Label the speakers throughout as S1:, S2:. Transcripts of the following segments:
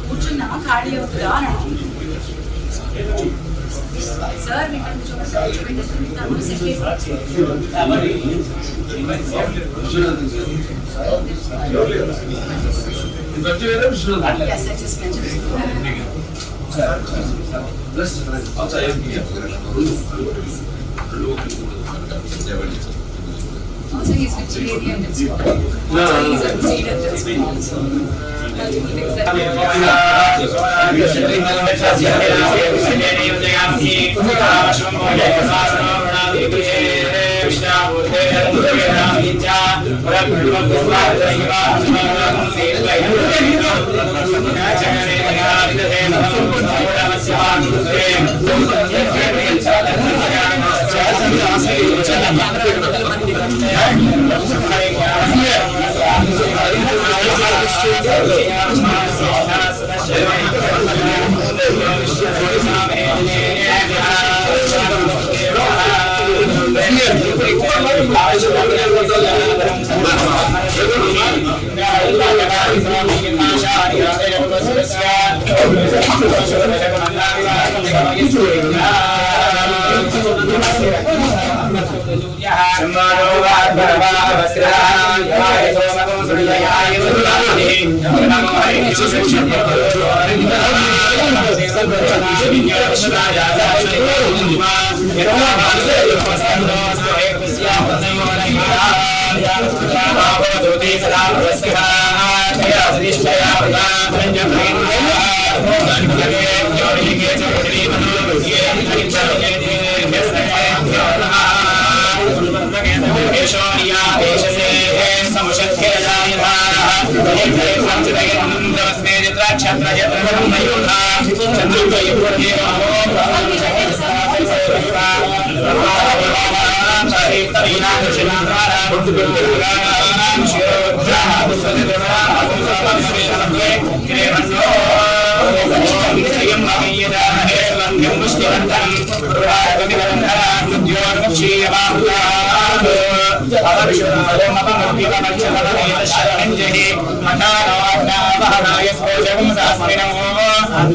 S1: కూర్చున్నా ఖాళీ అవుతుందా అని sir also he's vegetarian and so he's a vegetarian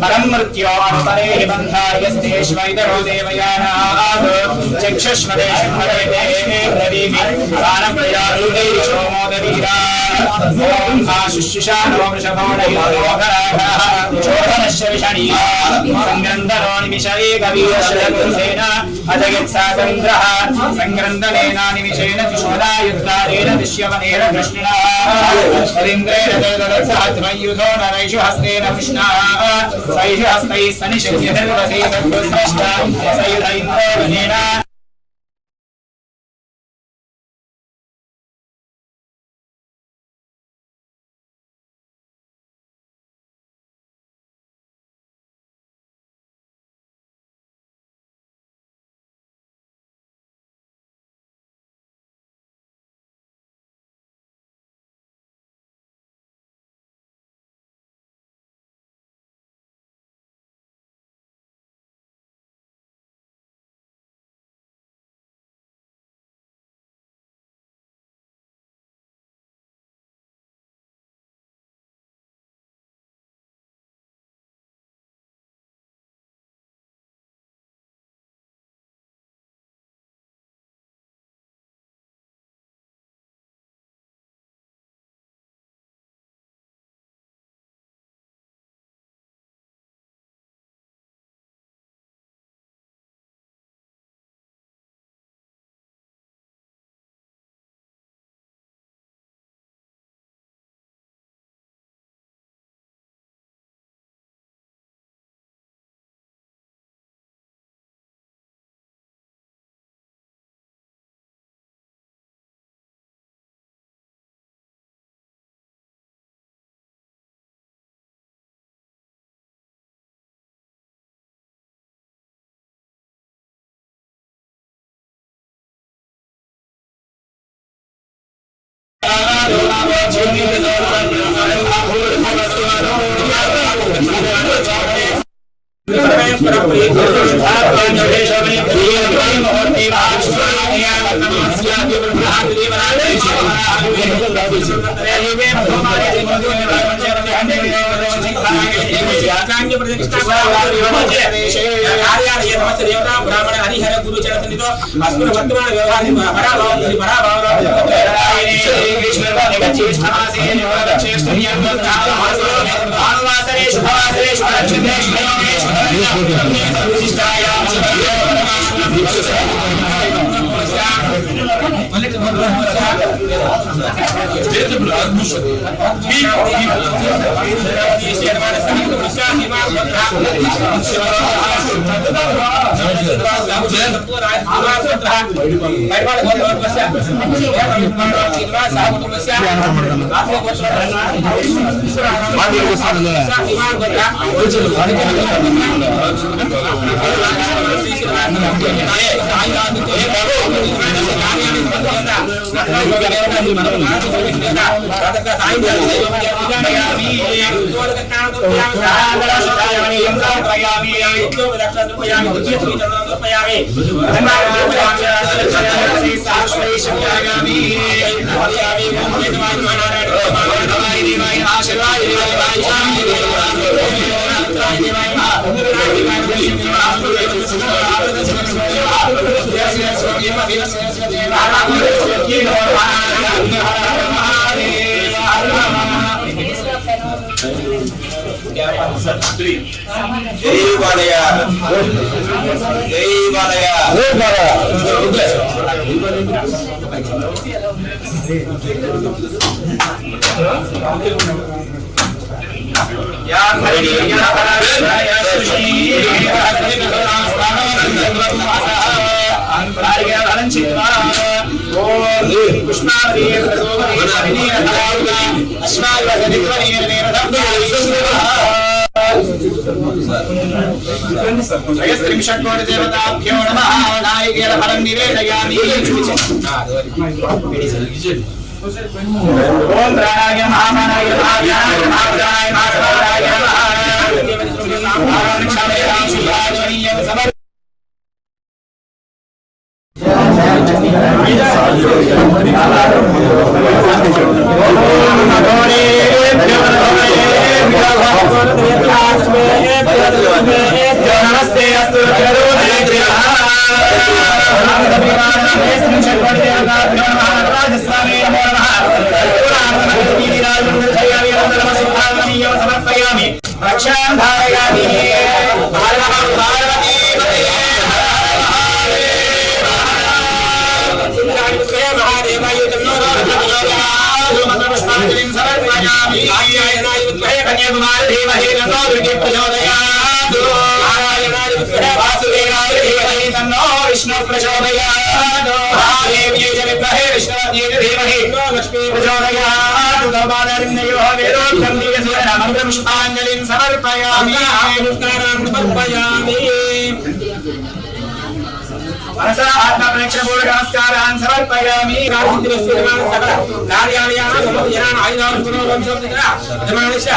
S1: परम मृत्यो अनुपरे बंधाय स्तेष्वैतरो देवयानाः चक्षुष्मदेशमदेवे रविः प्राणप्रयारुदे सोमोदवीरा ओम आशुष्षानो वृषभोडयोगराः चोदनस्य विषणी संग्रन्दनो निमिषे कवीरशलकुंसेन अजगत्सागन्द्रः संग्रन्दनेना निमिषेन तिशोदायुद्धारेण दृश्यवनेन कृष्णः हरीन्द्रेण देवदत्सात्मयुधो नरैषु हस्तेन कृष्णः सैष हस्तैः सनिषिध्यते वसे सद्गुस्रष्टा सयुध इन्द्रो
S2: ब्राह्मण हरिहर गुरु चरणसन्निधो अस्मिन् वर्तमान व्यवहारे पराभावति भानुवासरे शुभवासरे शुभनक्षत्रे देवताभ्यो नमः नायकेन फलं निवेदयामि ओम प्राणाय महामानाय महाव्याय महाव्याय महासवाराय नमस्ते अस्तु समर्पयामि रक्षां धारयामि विष्णु प्रचोदयात् महादेव्यै च विद्महे विष्णुपत्न्यै च धीमहि लक्ष्मी प्रचोदयात् उदपादरिण्यो वेदोक्तं दिव्यसूरेण मन्त्रपुष्पाञ्जलिं समर्पयामि नमस्कारान् समर्पयामि मनसा आत्मप्रेक्षणपूर्वक नमस्कारान् समर्पयामि कार्यालयानां समस्तजनान् आयुधान् पुनर्वंशोत्तरा यजमानस्य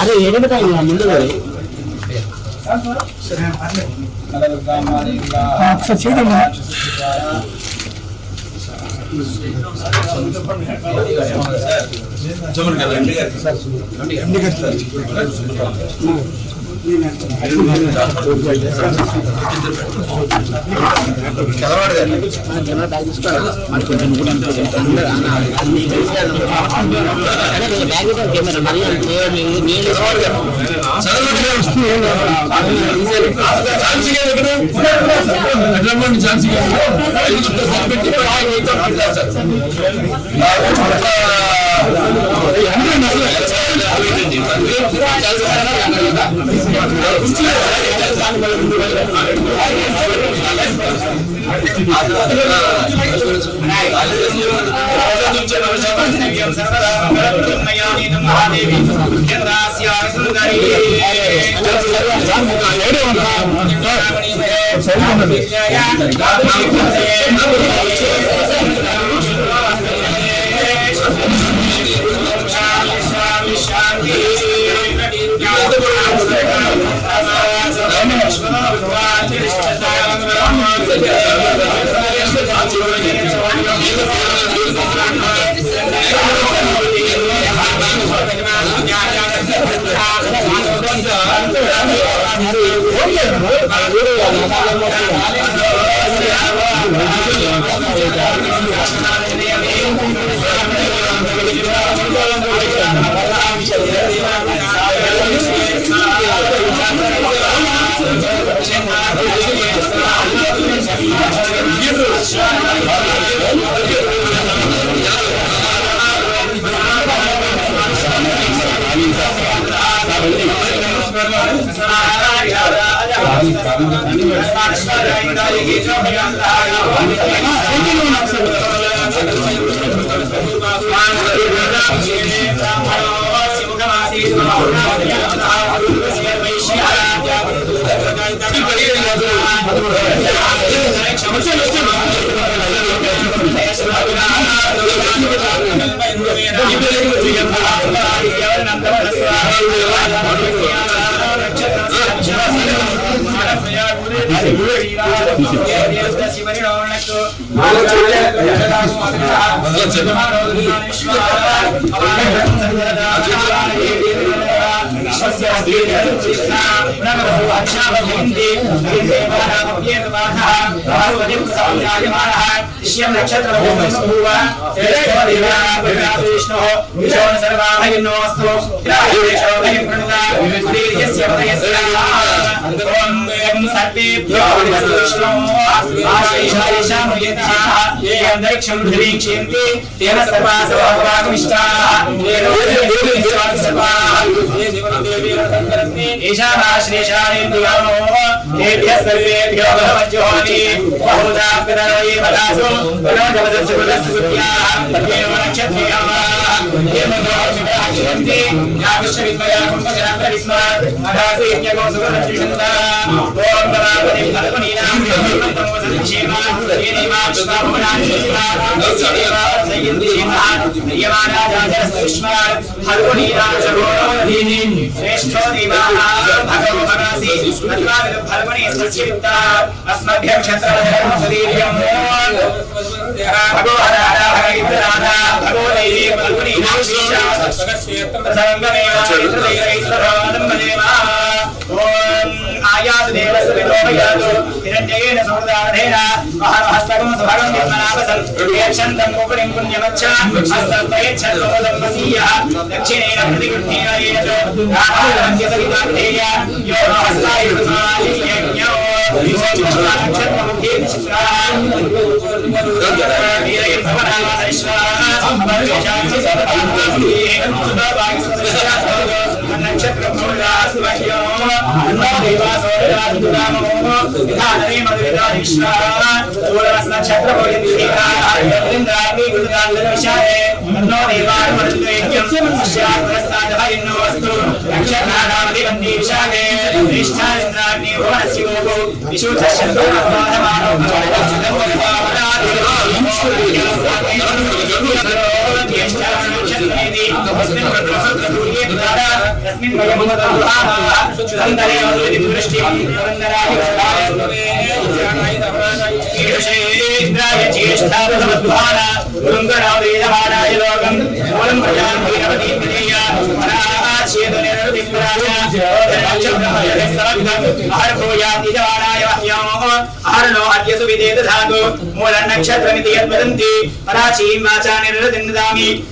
S3: అదే ఏడబెట్టాయి ముందు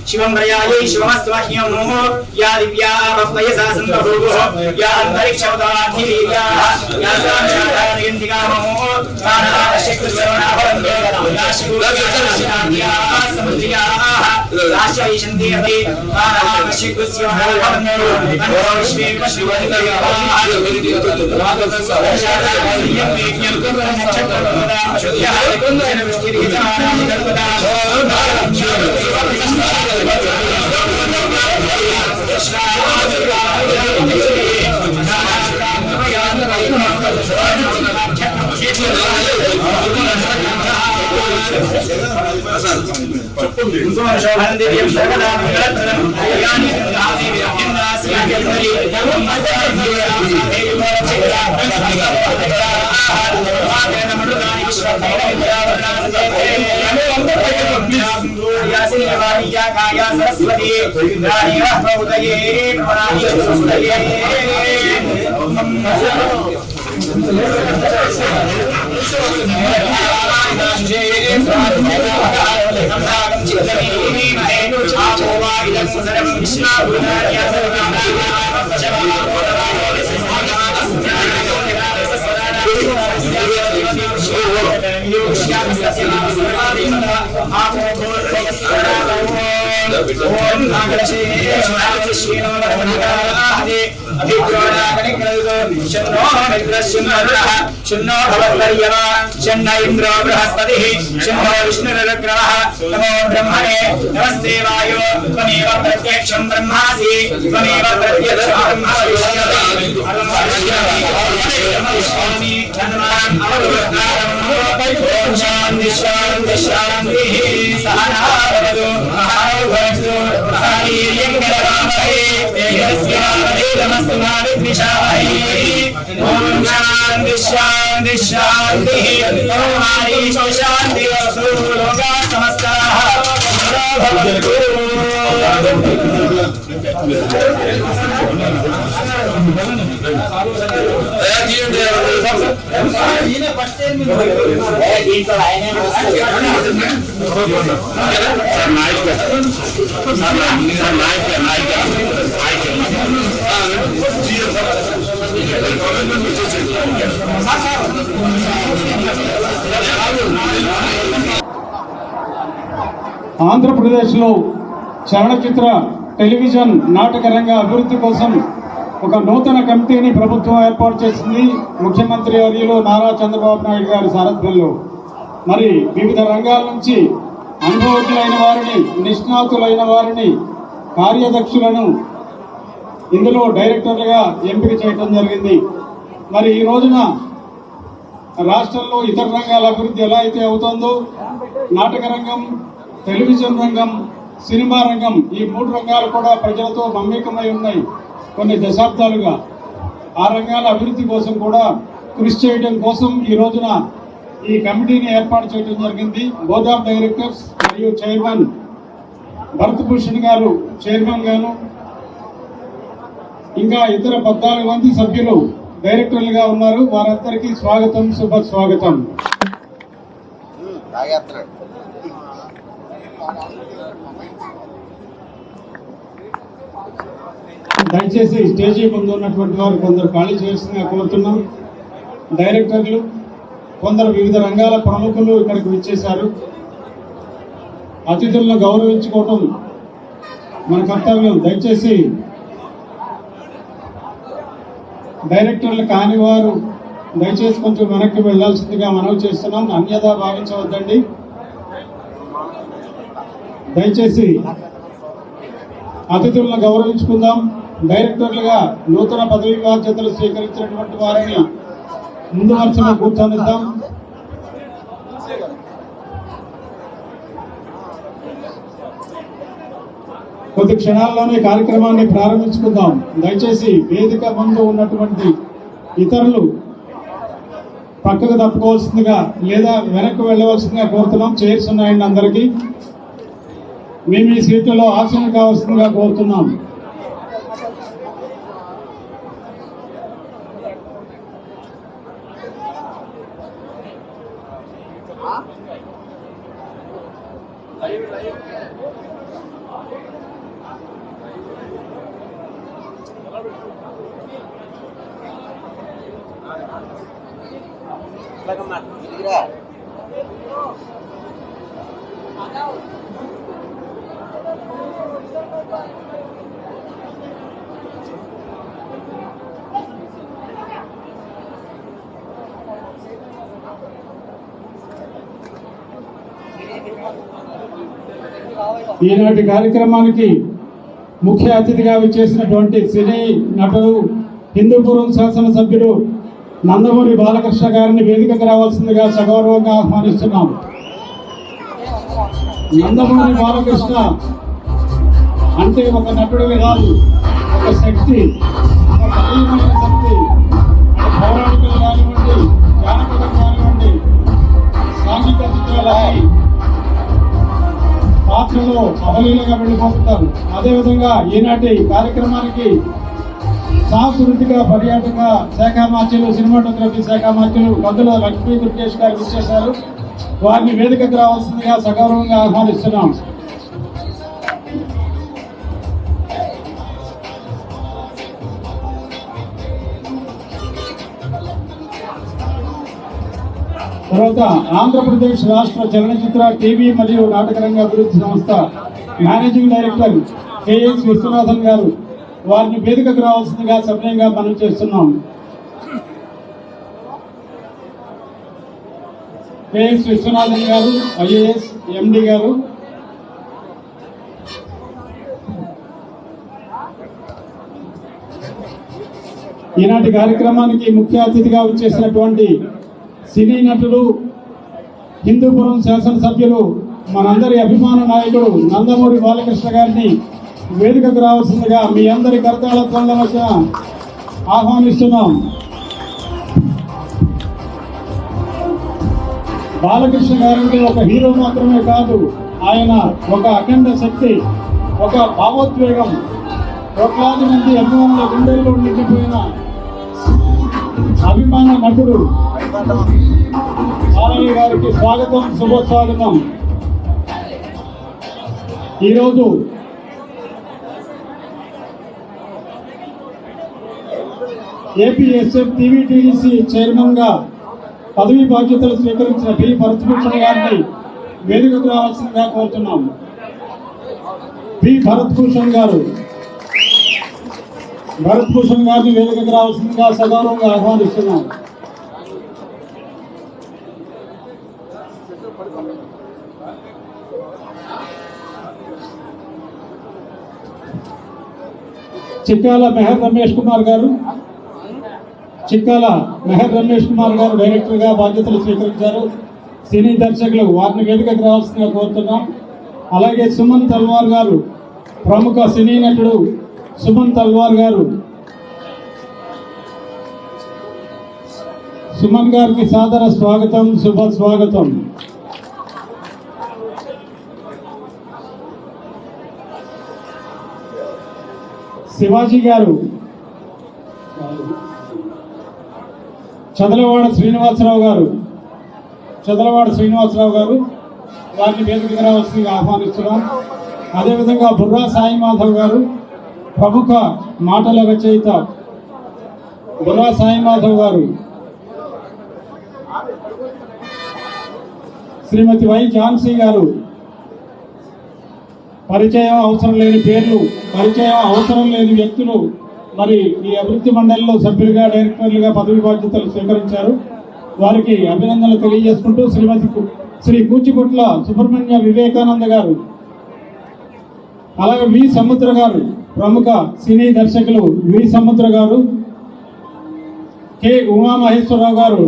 S4: शिवं प्रयायै शिवमस्तु मह्यं या दिव्या वह्वयसा संबभूवुः या अन्तरिक्षवताधिवीर्याः या साक्षादानयन्तिकामो कानाशक्तिश्रवणाभवन्तो या शिवोऽस्याः समुद्रियाः राश्यैषन्ति अपि कानाशक्तिश्रवणाभवन्तो अन्वविश्वे विश्ववन्तयाः शन्नो भवत्पर्यवा शन्न इन्द्रो बृहस्पतिः शन्नो विष्णुरुग्रवः नमो ब्रह्मणे नमस्ते वायो त्वमेव प्रत्यक्षं ब्रह्मासि त्वमेव प्रत्यक्षं ब्रह्मासि शान्ति शान्ति शान्तिः सहना भवतु सहनौ भवतु सहवीर्यं करवावहै तेजस्विनावधीतमस्तु मा विद्विषावहै ॐ शान्ति शान्ति शान्तिः ॐ हरीश शान्ति वस्तु लोकाः समस्ताः भवन्तु
S5: ఆంధ్రప్రదేశ్లో చలనచిత్ర టెలివిజన్ నాటక రంగ అభివృద్ధి కోసం ఒక నూతన కమిటీని ప్రభుత్వం ఏర్పాటు చేసింది. ముఖ్యమంత్రి వర్యులు నారా చంద్రబాబు నాయుడు గారి సారథ్యంలో మరి వివిధ రంగాల నుంచి అనుభవజ్ఞులైన వారిని, నిష్ణాతులైన వారిని, కార్యదక్షులను ఇందులో డైరెక్టర్లుగా ఎంపిక చేయడం జరిగింది. మరి ఈ రోజున రాష్ట్రంలో ఇతర రంగాల అభివృద్ధి ఎలా అయితే అవుతుందో నాటక రంగం, టెలివిజన్ రంగం, సినిమా రంగం ఈ మూడు రంగాలు కూడా ప్రజలతో మమేకమై ఉన్నాయి కొన్ని దశాబ్దాలుగా. ఆ రంగాల అభివృద్ధి కోసం కూడా కృషి చేయడం కోసం ఈ రోజున ఈ కమిటీని ఏర్పాటు చేయడం జరిగింది. బోర్డ్ ఆఫ్ డైరెక్టర్స్ మరియు చైర్మన్ భరతభూషణ్ గారు చైర్మన్ గాను, ఇంకా ఇతర 14 మంది సభ్యులు డైరెక్టర్లుగా ఉన్నారు. వారందరికీ స్వాగతం, శుభ స్వాగతం. దయచేసి స్టేజీ ముందు ఉన్నటువంటి వారు కొందరు ఖాళీ చేయాల్సిందిగా కోరుతున్నాం. డైరెక్టర్లు, కొందరు వివిధ రంగాల ప్రముఖులు ఇక్కడికి విచ్చేశారు. అతిథులను గౌరవించుకోవటం మన కర్తవ్యం. దయచేసి డైరెక్టర్లు కాని వారు దయచేసి కొంచెం వెనక్కి వెళ్లాల్సిందిగా మనవి చేస్తున్నాం. అన్యదా భావించవద్దండి. దయచేసి అతిథులను గౌరవించుకుందాం. డైరెక్టర్లుగా నూతన పదవి బాధ్యతలు స్వీకరించినటువంటి వారిని ముందు వరుసలో కూర్చొనిద్దాం. కొద్ది క్షణాల్లోనే కార్యక్రమాన్ని ప్రారంభించుకుందాం. దయచేసి వేదిక ముందు ఉన్నటువంటి ఇతరులు పక్కకు తప్పుకోవాల్సిందిగా లేదా వెనక్కి వెళ్ళవలసిందిగా కోరుతున్నాం. చైర్స్ ఉన్నాయండి అందరికీ. మీ మీ సీట్లలో ఆసనం కావాల్సిందిగా కోరుతున్నాం. ఈనాటి కార్యక్రమానికి ముఖ్య అతిథిగా విచ్చేసినటువంటి సినీ నటుడు, హిందూపురం శాసనసభ్యుడు నందమూరి బాలకృష్ణ గారిని వేదికకు రావాల్సిందిగా సగౌరవంగా ఆహ్వానిస్తున్నాం. నందమూరి బాలకృష్ణ అంటే ఒక నటుడు కాదు, ఒక శక్తి, ఒక బలీయమైన శక్తి. పౌరాణికలు కానివ్వండి, జానపదం కానివ్వండి, సాంఘిక చిత్రాలని పాత్రలో అవలీలగా వెళ్ళిపోతుంటారు. అదేవిధంగా ఈనాటి కార్యక్రమానికి సాంస్కృతిక పర్యాటక శాఖ మార్చులు, సినిమాటోగ్రఫీ శాఖ మార్చులు గందుల లక్ష్మీ దుర్గేష్ గారు ఇచ్చేశారు. వారిని వేదికకు రావాల్సిందిగా సగౌరవంగా ఆహ్వానిస్తున్నాం. తర్వాత ఆంధ్రప్రదేశ్ రాష్ట్ర చలనచిత్ర, టీవీ మరియు నాటకరంగ అభివృద్ధి సంస్థ మేనేజింగ్ డైరెక్టర్ కెఎస్ విశ్వనాథన్ గారు, వారిని వేదికకు రావాల్సిందిగా సభ్యంగా మనం చేస్తున్నాం. కెఎస్ విశ్వనాథన్ గారు, ఐఏఎస్ ఎండి గారు. ఈనాటి కార్యక్రమానికి ముఖ్య అతిథిగా వచ్చేసినటువంటి సినీ నటుడు, హిందూపురం శాసనసభ్యులు, మనందరి అభిమాన నాయకుడు నందమూరి బాలకృష్ణ గారిని వేదికకు రావాల్సిందిగా మీ అందరి కరతాళత్వంలో మధ్య ఆహ్వానిస్తున్నాం. బాలకృష్ణ గారంటే ఒక హీరో మాత్రమే కాదు, ఆయన ఒక అఖండ శక్తి, ఒక భావోద్వేగం. కోట్లాది మంది అభిమానుల గుండెల్లో నిండిపోయిన అభిమాన నటుడు. బాలయ్య గారికి స్వాగతం, శుభస్వాగతం. ఈరోజు ఏపీఎస్ఎఫ్ టీవీటీడీసీ చైర్మన్ గా పదవి బాధ్యతలు స్వీకరించిన పి భరత్భూషణ్ గారిని వేదికకు రావాల్సిందిగా కోరుతున్నాం. పి భరత్భూషణ్ గారు, భరత్భూషణ్ గారిని వేదికకు రావాల్సిందిగా సగౌరవంగా ఆహ్వానిస్తున్నాం. చిక్కాల మెహర్ రమేష్ కుమార్ గారు, చిక్కాల మెహర్ రమేష్ కుమార్ గారు డైరెక్టర్గా బాధ్యతలు స్వీకరించారు. సినీ దర్శకులు, వారిని వేదికకు రావాల్సిందిగా కోరుతున్నాం. అలాగే సుమన్ తల్వార్ గారు, ప్రముఖ సినీ నటుడు సుమన్ తల్వార్ గారు. సుమన్ గారికి సాదర స్వాగతం, శుభ స్వాగతం. శివాజీ గారు, చదలవాడ శ్రీనివాసరావు గారు, వారిని వేదికకు రావాల్సిందిగా ఆహ్వానిస్తున్నాం. అదేవిధంగా బుర్రా సాయి మాధవ్ గారు, ప్రముఖ మాటల రచయిత బుర్రా సాయి మాధవ్ గారు. శ్రీమతి వై ఝాన్సీ గారు, పరిచయం అవసరం లేని పేర్లు, పరిచయం అవసరం లేని వ్యక్తులు మరి ఈ అభివృద్ధి మండలిలో సభ్యులుగా డైరెక్టర్లుగా పదవి బాధ్యతలు స్వీకరించారు. వారికి అభినందనలు తెలియజేసుకుంటూ శ్రీ కూచిపొట్ల సుబ్రహ్మణ్య వివేకానంద గారు, అలాగే వి సముద్ర గారు, ప్రముఖ సినీ దర్శకులు వి సముద్ర గారు, కె ఉమామహేశ్వరరావు గారు,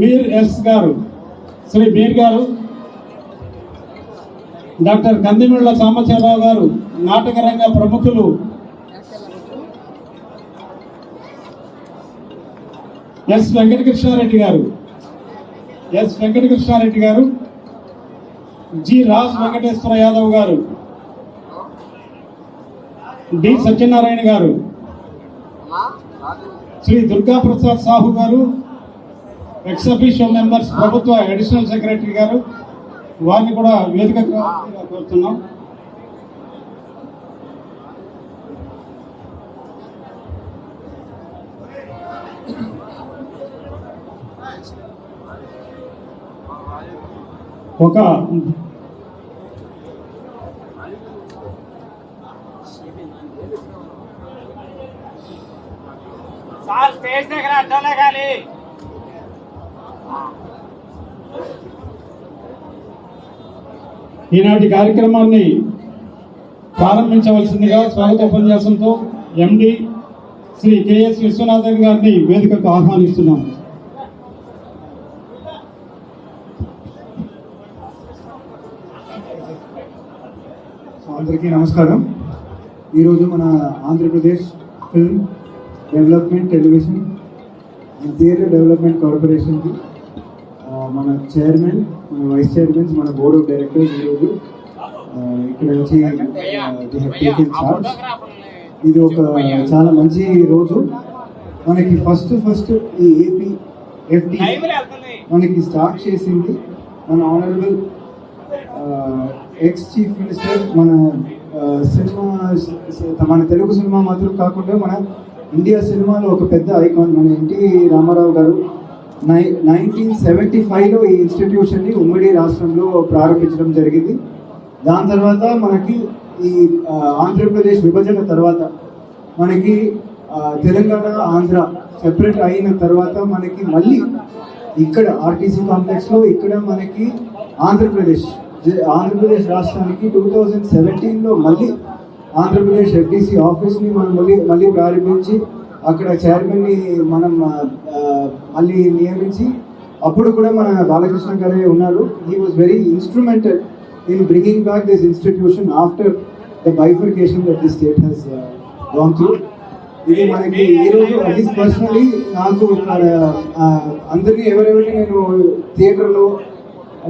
S5: మీర్ ఎస్ గారు, శ్రీ మీర్ గారు, డాక్టర్ కందిమిళ్ళ సాంబశివరావు గారు, నాటక రంగ ప్రముఖులు ఎస్ వెంకటకృష్ణారెడ్డి గారు, జి రాజ్ వెంకటేశ్వర యాదవ్ గారు, డి సత్యనారాయణ గారు, శ్రీ దుర్గా ప్రసాద్ సాహు గారు, ఎక్స్ అఫీషియో మెంబర్స్ ప్రభుత్వ అడిషనల్ సెక్రటరీ గారు, వారిని కూడా వేదిక కోరుతున్నాం. ఒక
S4: స్టేజ్ దగ్గర అడ్డంలే గాలి.
S5: ఈనాటి కార్యక్రమాన్ని ప్రారంభించవలసిందిగా స్వాగతోపన్యాసంతో ఎండి శ్రీ కెఎస్ విశ్వనాథన్ గారిని వేదికకు ఆహ్వానిస్తున్నాం.
S6: అందరికీ నమస్కారం. ఈరోజు మన Andhra Pradesh film development television and theatre development కార్పొరేషన్కి మన చైర్మన్, మన వైస్ చైర్మన్స్, మన బోర్డ్ ఆఫ్ డైరెక్టర్స్ ఈరోజు ఇక్కడ నుంచి టేకెన్ చార్జ్. ఇది ఒక చాలా మంచి రోజు. మనకి ఫస్ట్ ఈ ఏపీ ఎఫ్డి మనకి స్టార్ట్ చేసింది మన ఆనరబుల్ ఎక్స్ చీఫ్ మినిస్టర్. మన సినిమా, మన తెలుగు సినిమా మాత్రం కాకుండా మన ఇండియా సినిమాలో ఒక పెద్ద ఐకాన్ మన ఎన్టీ రామారావు గారు 1975లో ఈ ఇన్స్టిట్యూషన్ని ఉమ్మడి రాష్ట్రంలో ప్రారంభించడం జరిగింది. దాని తర్వాత మనకి ఈ ఆంధ్రప్రదేశ్ విభజన తర్వాత మనకి తెలంగాణ, ఆంధ్ర సెపరేట్ అయిన తర్వాత మనకి మళ్ళీ ఇక్కడ ఆర్టీసీ కాంప్లెక్స్లో ఇక్కడ మనకి ఆంధ్రప్రదేశ్ రాష్ట్రానికి 2017లో మళ్ళీ ఆంధ్రప్రదేశ్ ఎఫ్డిసి ఆఫీస్ని మనం మళ్ళీ ప్రారంభించి అక్కడ చైర్మన్ని మనం మళ్ళీ నియమించి, అప్పుడు కూడా మన బాలకృష్ణ గారే ఉన్నారు. He was very instrumental in bringing back this institution after the bifurcation that the state Hess gone through. ఇది మనకి ఈరోజు అట్లీస్ట్ పర్సనలీ నాకు అందరినీ ఎవరెవరిని నేను థియేటర్లో,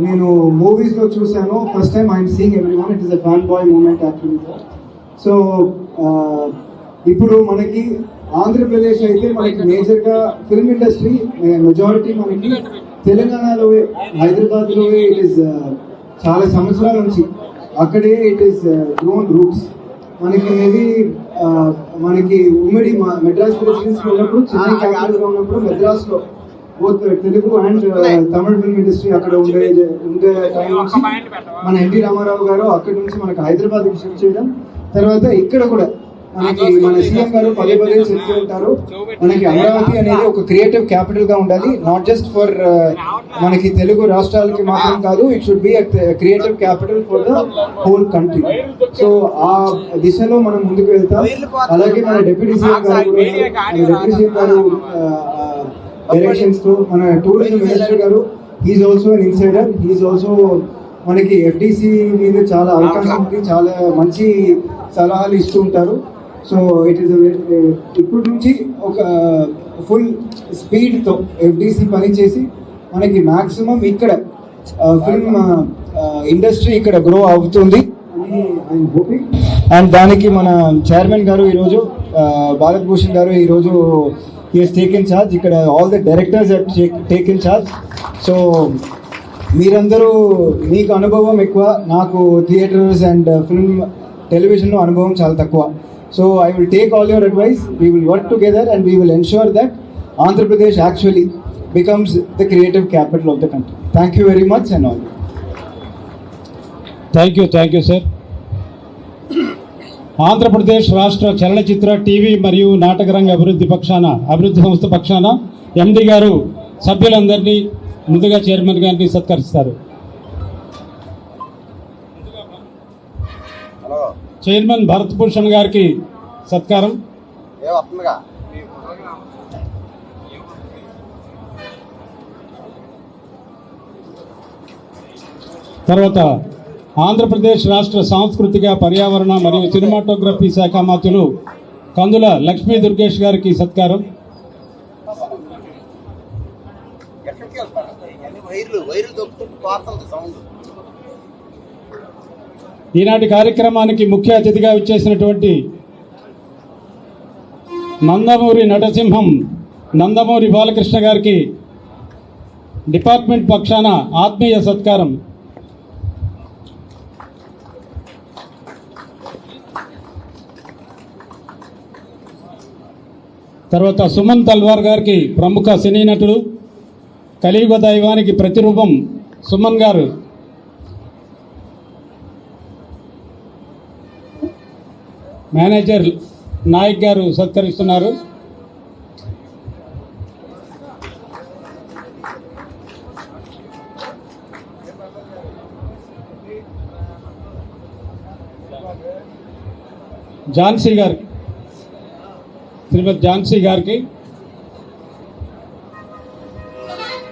S6: నేను మూవీస్లో చూశాను. First time I'm seeing every one. It is a fan boy moment actually. So ఇప్పుడు మనకి ఆంధ్రప్రదేశ్ అయితే మనకి మేజర్గా ఫిల్మ్ ఇండస్ట్రీ మెజారిటీ మనకి తెలంగాణలో, హైదరాబాద్లో ఇట్ ఈస్ చాలా సంవత్సరాల నుంచి అక్కడే ఇట్ ఈస్ గ్రోన్ రూట్స్. మనకి మేబీ మనకి ఉమ్మడి మెడ్రాస్ ప్రెసిడెన్సీ ఉన్నప్పుడు, చెన్నై క్యాపిటల్గా ఉన్నప్పుడు మెడ్రాస్లో both Telugu and Tamil film industry అక్కడ ఉండే టైం నుంచి మన ఎన్టీ రామారావు గారు అక్కడి నుంచి మనకి హైదరాబాద్కి షిఫ్ట్ చేయడం, తర్వాత ఇక్కడ కూడా మనకి మన సీఎం గారు పదే చెప్తూ ఉంటారు, మనకి అమరావతి అనేది ఒక క్రియేటివ్ క్యాపిటల్ గా ఉండాలి. నాట్ జస్ట్ ఫర్ మనకి తెలుగు రాష్ట్రాలకి మాత్రం కాదు, it should be creative capital for the whole country. So ఆ దిశలో మనం ముందుకు వెళ్తాం. అలాగే మన డిప్యూటీ సీఎం గారు డైరెక్షన్స్ తో, మన టూరిజం మినిస్టర్ గారు he's also an insider. He's also మనకి ఎఫ్డిసి మీద చాలా అవకాశం ఉంది, చాలా మంచి సలహాలు ఇస్తూ ఉంటారు. సో ఇట్ ఈస్ ఇప్పటి నుంచి ఒక ఫుల్ స్పీడ్తో ఎఫ్డిసి పనిచేసి మనకి మ్యాక్సిమం ఇక్కడ ఫిల్మ్ ఇండస్ట్రీ ఇక్కడ గ్రో అవుతుంది అని ఐఎమ్ హోపింగ్. అండ్ దానికి మన చైర్మన్ గారు ఈరోజు భారత్ భూషణ్ గారు ఈరోజు he has taken charge. ఇక్కడ all the directors have taken charge. So మీరందరూ, మీకు అనుభవం ఎక్కువ, నాకు థియేటర్స్ అండ్ ఫిల్మ్ టెలివిజన్లో అనుభవం చాలా తక్కువ. So I will take all your advice. We will work together and we will ensure that Andhra Pradesh actually becomes the creative capital of the country. Thank you very much and all.
S5: Thank you sir. Andhra Pradesh రాష్ట్ర చలనచిత్ర TV మరియు నాటకరంగ అభివృద్ధి సంస్థ పక్షాన ఎండి గారు సభ్యులందరినీ ముందుగా chairman గారిని సత్కరిస్తారు. చైర్మన్ భరత్ భూషణ్ గారికి సత్కారం. తర్వాత ఆంధ్రప్రదేశ్ రాష్ట్ర సాంస్కృతిక పర్యావరణ మరియు సినిమాటోగ్రఫీ శాఖ మంత్రులు కందుల లక్ష్మీ దుర్గేష్ గారికి సత్కారం. ఈనాటి కార్యక్రమానికి ముఖ్య అతిథిగా విచ్చేసినటువంటి నందమూరి నటసింహం నందమూరి బాలకృష్ణ గారికి డిపార్ట్మెంట్ పక్షాన ఆత్మీయ సత్కారం. తర్వాత సుమన్ తల్వార్ గారికి ప్రముఖ సినీ నటుడు, కలియుగ దైవానికి ప్రతిరూపం సుమన్ గారు మేనేజర్ నాయక్ గారు సత్కరిస్తున్నారు. ఝాన్సీ గారు, శ్రీమతి ఝాన్సీ గారికి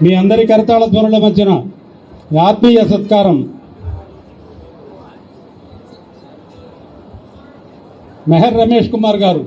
S5: మీ అందరి కరతాళ ధ్వనుల మధ్యన ఆత్మీయ సత్కారం. మెహర్ రమేష్ కుమార్ గారు,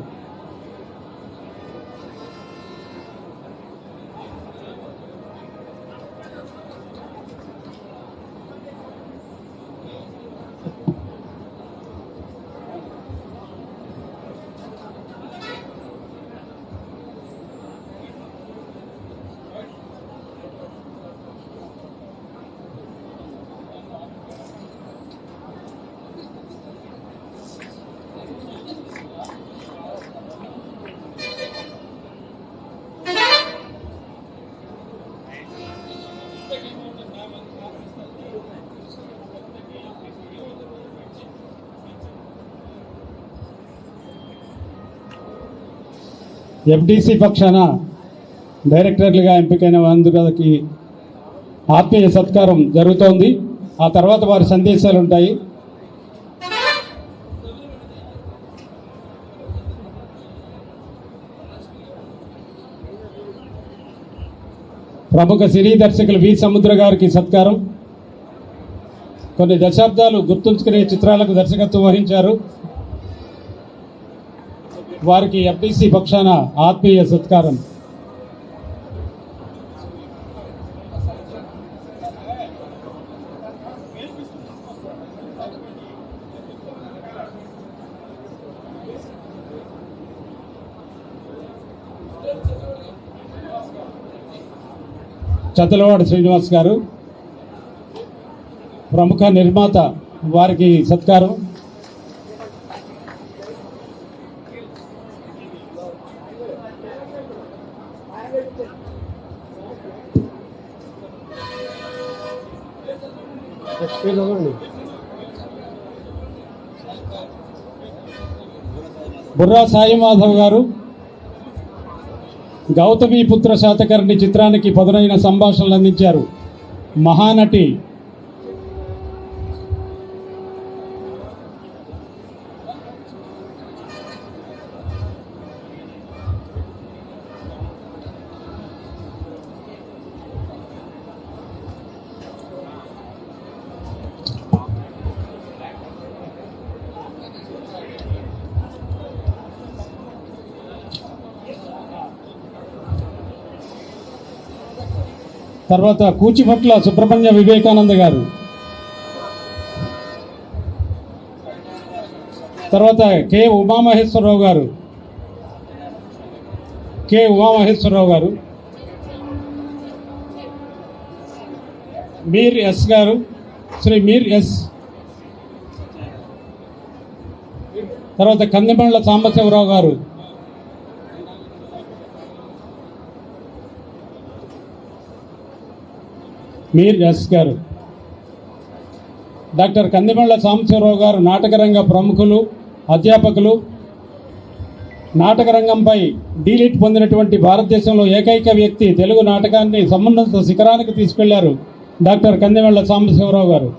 S5: ఎఫ్డిసి పక్షాన డైరెక్టర్లుగా ఎంపికైన వారందరికీ ఆత్మీయ సత్కారం జరుగుతోంది. ఆ తర్వాత వారి సందేశాలు ఉంటాయి. ప్రముఖ సినీ దర్శకులు వి సముద్ర గారికి సత్కారం. కొన్ని దశాబ్దాలు గుర్తుంచుకునే చిత్రాలకు దర్శకత్వం వహించారు. వారికి ఎఫ్డిసి పక్షాన ఆత్మీయ సత్కారం. చదలవాడ శ్రీనివాస్ గారు ప్రముఖ నిర్మాత, వారికి సత్కారం. బుర్రా సాయి మాధవ్ గారు గౌతమీపుత్ర శాతకర్ణి చిత్రానికి పదునైన సంభాషణలు అందించారు. మహానటి తర్వాత కూచిభట్ల సుబ్రహ్మణ్య వివేకానంద గారు, తర్వాత కె ఉమామహేశ్వరరావు గారు, మీర్ ఎస్ గారు, శ్రీ మీర్ ఎస్, తర్వాత కందిమండ్ల సాంబశివరావు గారు, మీర్ ఎస్ గారు, డాక్టర్ కందిమండ్ల సాంబశివరావు గారు నాటకరంగ ప్రముఖులు, అధ్యాపకులు, నాటక రంగంపై డీలిట్ పొందినటువంటి భారతదేశంలో ఏకైక వ్యక్తి, తెలుగు నాటకాన్ని సమున్నత శిఖరానికి తీసుకెళ్లారు డాక్టర్ కందిమళ్ళ సాంబశివరావు గారు.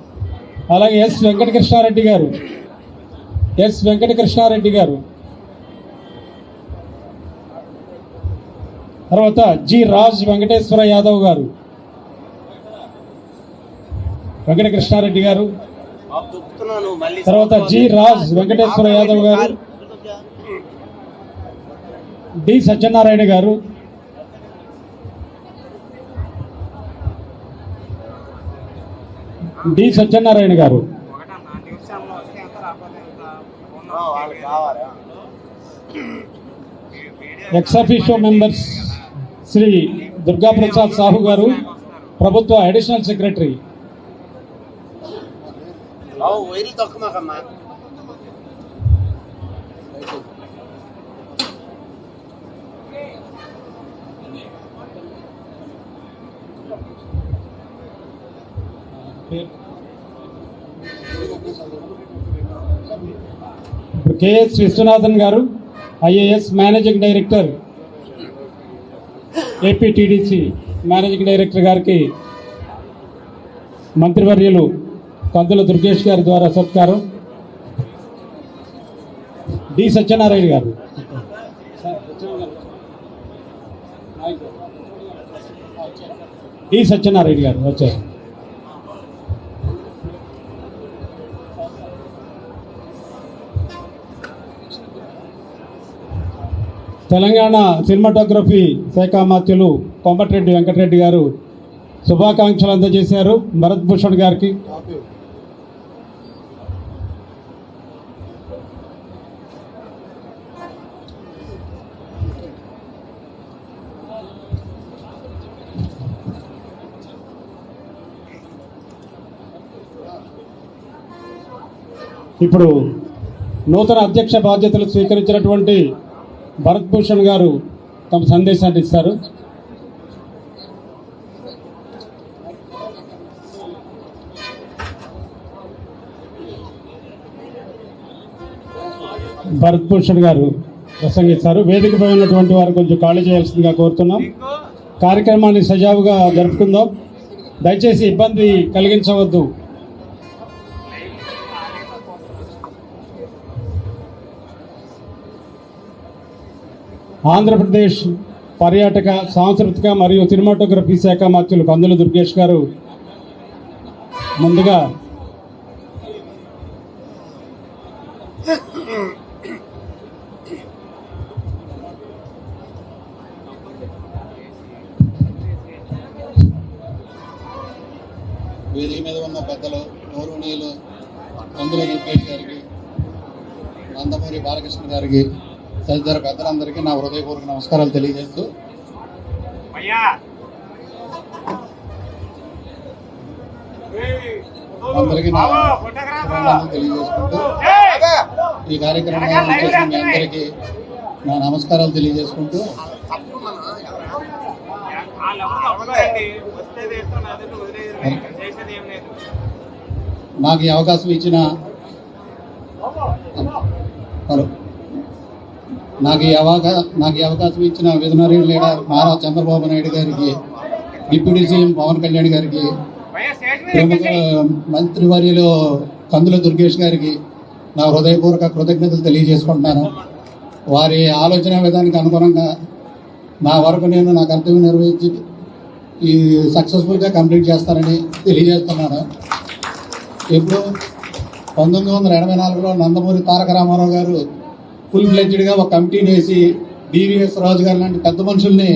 S5: అలాగే ఎస్ వెంకటకృష్ణారెడ్డి గారు, తర్వాత జి రాజ్ వెంకటేశ్వర యాదవ్ గారు, వెంకటకృష్ణారెడ్డి గారు, తర్వాత జి రాజ్ వెంకటేశ్వర యాదవ్ గారు, డి సత్యనారాయణ గారు, ex officio members Shri Durgaprasad Sahu గారు, ప్రభుత్వ అడిషనల్ సెక్రటరీ. కెఎస్ విశ్వనాథన్ గారు, IAS managing director, APTDC managing director గారికి మంత్రివర్యులు కందుల దుర్గేష్ గారి ద్వారా సత్కారం. డి సత్యనారాయణ గారు, వచ్చారు. తెలంగాణ సినిమాటోగ్రఫీ శాఖ మాత్యులు కోమటిరెడ్డి వెంకటరెడ్డి గారు శుభాకాంక్షలు అందజేశారు భరత్ భూషణ్ గారికి. ఇప్పుడు నూతన అధ్యక్ష బాధ్యతలు స్వీకరించినటువంటి భరత్ భూషణ్ గారు తమ సందేశాన్ని ఇస్తారు. భరత్ భూషణ్ గారు ప్రసంగిస్తారు. వేదికపై ఉన్నటువంటి వారు కొంచెం ఖాళీ చేయాల్సిందిగా కోరుతున్నాం. కార్యక్రమాన్ని సజావుగా జరుపుకుందాం. దయచేసి ఇబ్బంది కలిగించవద్దు. ఆంధ్రప్రదేశ్ పర్యాటక, సాంస్కృతిక మరియు సినిమాటోగ్రఫీ శాఖ మంత్రులు కందుల దుర్గేష్ గారు ముందుగా
S7: వేదిక మీద ఉన్న పెద్దలు, గౌరవనీయులు కందుల దుర్గేష్ గారికి, నందమూరి బాలకృష్ణ గారికి, తదితర పెద్దలందరికీ నా హృదయపూర్వక నమస్కారాలు తెలియజేస్తూ, అందరికీ నా తెలియజేసుకుంటూ, ఈ కార్యక్రమాన్ని చేసిన మీ అందరికీ నా నమస్కారాలు తెలియజేసుకుంటూ, నాకు ఈ అవకాశం ఇచ్చిన విజనరీ లీడర్ నారా చంద్రబాబు నాయుడు గారికి, డిప్యూటీ సీఎం పవన్ కళ్యాణ్ గారికి, ప్రముఖ మంత్రివర్యులు కందుల దుర్గేష్ గారికి నా హృదయపూర్వక కృతజ్ఞతలు తెలియజేసుకుంటున్నాను. వారి ఆలోచన విధానానికి అనుగుణంగా నా వరకు నేను నా కర్తవ్యం నిర్వహించి ఈ సక్సెస్ఫుల్గా కంప్లీట్ చేస్తానని తెలియజేస్తున్నాను. ఇప్పుడు 1984లో నందమూరి తారక రామారావు గారు ఫుల్ ఫ్లెడ్జ్డ్గా ఒక కమిటీని వేసి డివిఎస్ రాజు గారు లాంటి పెద్ద మనుషుల్ని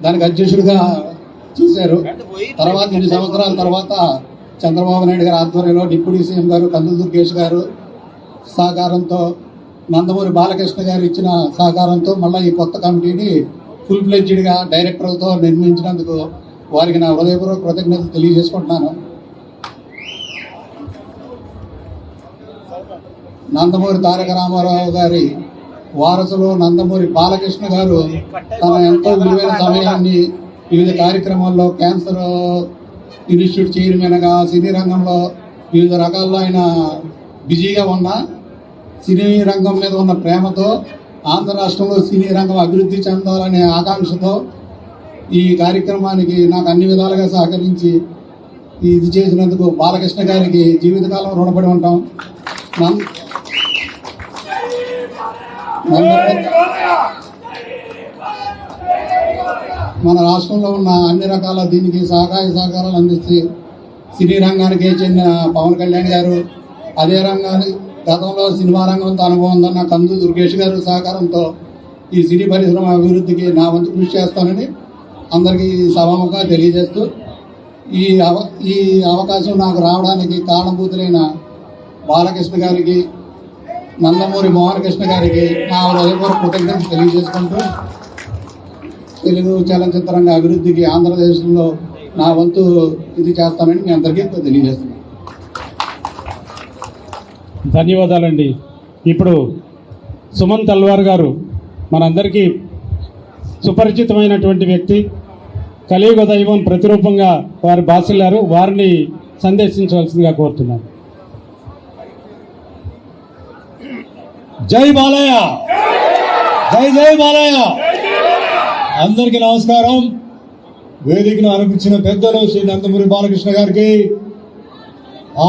S7: దానికి అధ్యక్షుడిగా చేశారు. తర్వాత 2 సంవత్సరాల తర్వాత చంద్రబాబు నాయుడు గారి ఆధ్వర్యంలో డిప్యూటీ సీఎం గారు కందుల దుర్గేష్ గారు సహకారంతో, నందమూరి బాలకృష్ణ గారు ఇచ్చిన సహకారంతో మళ్ళీ ఈ కొత్త కమిటీని ఫుల్ ఫ్లెడ్జ్డ్గా డైరెక్టర్లతో నిర్మించినందుకు వారికి నా హృదయపూర్వక కృతజ్ఞతలు తెలియజేసుకుంటున్నాను. నందమూరి తారక రామారావు గారి వారసులు నందమూరి బాలకృష్ణ గారు తన ఎంతో విలువైన సమయాన్ని వివిధ కార్యక్రమాల్లో, క్యాన్సర్ ఇన్స్టిట్యూట్ చైర్మన్గా, సినీ రంగంలో వివిధ రకాల్లో ఆయన బిజీగా ఉన్నా సినీ రంగం మీద ఉన్న ప్రేమతో ఆంధ్ర రాష్ట్రంలో సినీ రంగం అభివృద్ధి చెందాలనే ఆకాంక్షతో ఈ కార్యక్రమానికి నాకు అన్ని విధాలుగా సహకరించి ఇది చేసినందుకు బాలకృష్ణ గారికి జీవితకాలం రుణపడి ఉంటాం. మన రాష్ట్రంలో ఉన్న అన్ని రకాల దీనికి సహకారాలు అందిస్తే సినీ రంగానికి చెందిన పవన్ కళ్యాణ్ గారు, అదే రంగానికి గతంలో సినిమా రంగంతో అనుభవం ఉందన్న కందు దుర్గేష్ గారు సహకారంతో ఈ సినీ పరిశ్రమ అభివృద్ధికి నా వంతు కృషి చేస్తానని అందరికీ సభాముఖంగా తెలియజేస్తూ ఈ అవకాశం నాకు రావడానికి కారణభూతులైన బాలకృష్ణ గారికి, నందమూరి మోహన్ కృష్ణ గారికి నా హృదయపూర్వక కృతజ్ఞతలు తెలియజేసుకుంటూ తెలుగు చలనచిత్ర రంగ అభివృద్ధికి ఆంధ్రప్రదేశ్లో నా వంతు ఇది చేస్తానని మీ అందరికీ తెలియజేస్తున్నాను.
S5: ధన్యవాదాలండి. ఇప్పుడు సుమన్ తల్వార్ గారు మనందరికీ సుపరిచితమైనటువంటి వ్యక్తి, కలియుగ దైవం ప్రతిరూపంగా వారు బాసిల్లారు. వారిని సందేశించవలసిందిగా కోరుతున్నాను.
S8: జై బాలయ్య, జై జై బాలయ్య. అందరికీ నమస్కారం. వేదికను అనిపించిన పెద్దలు శ్రీ నందమూరి బాలకృష్ణ గారికి,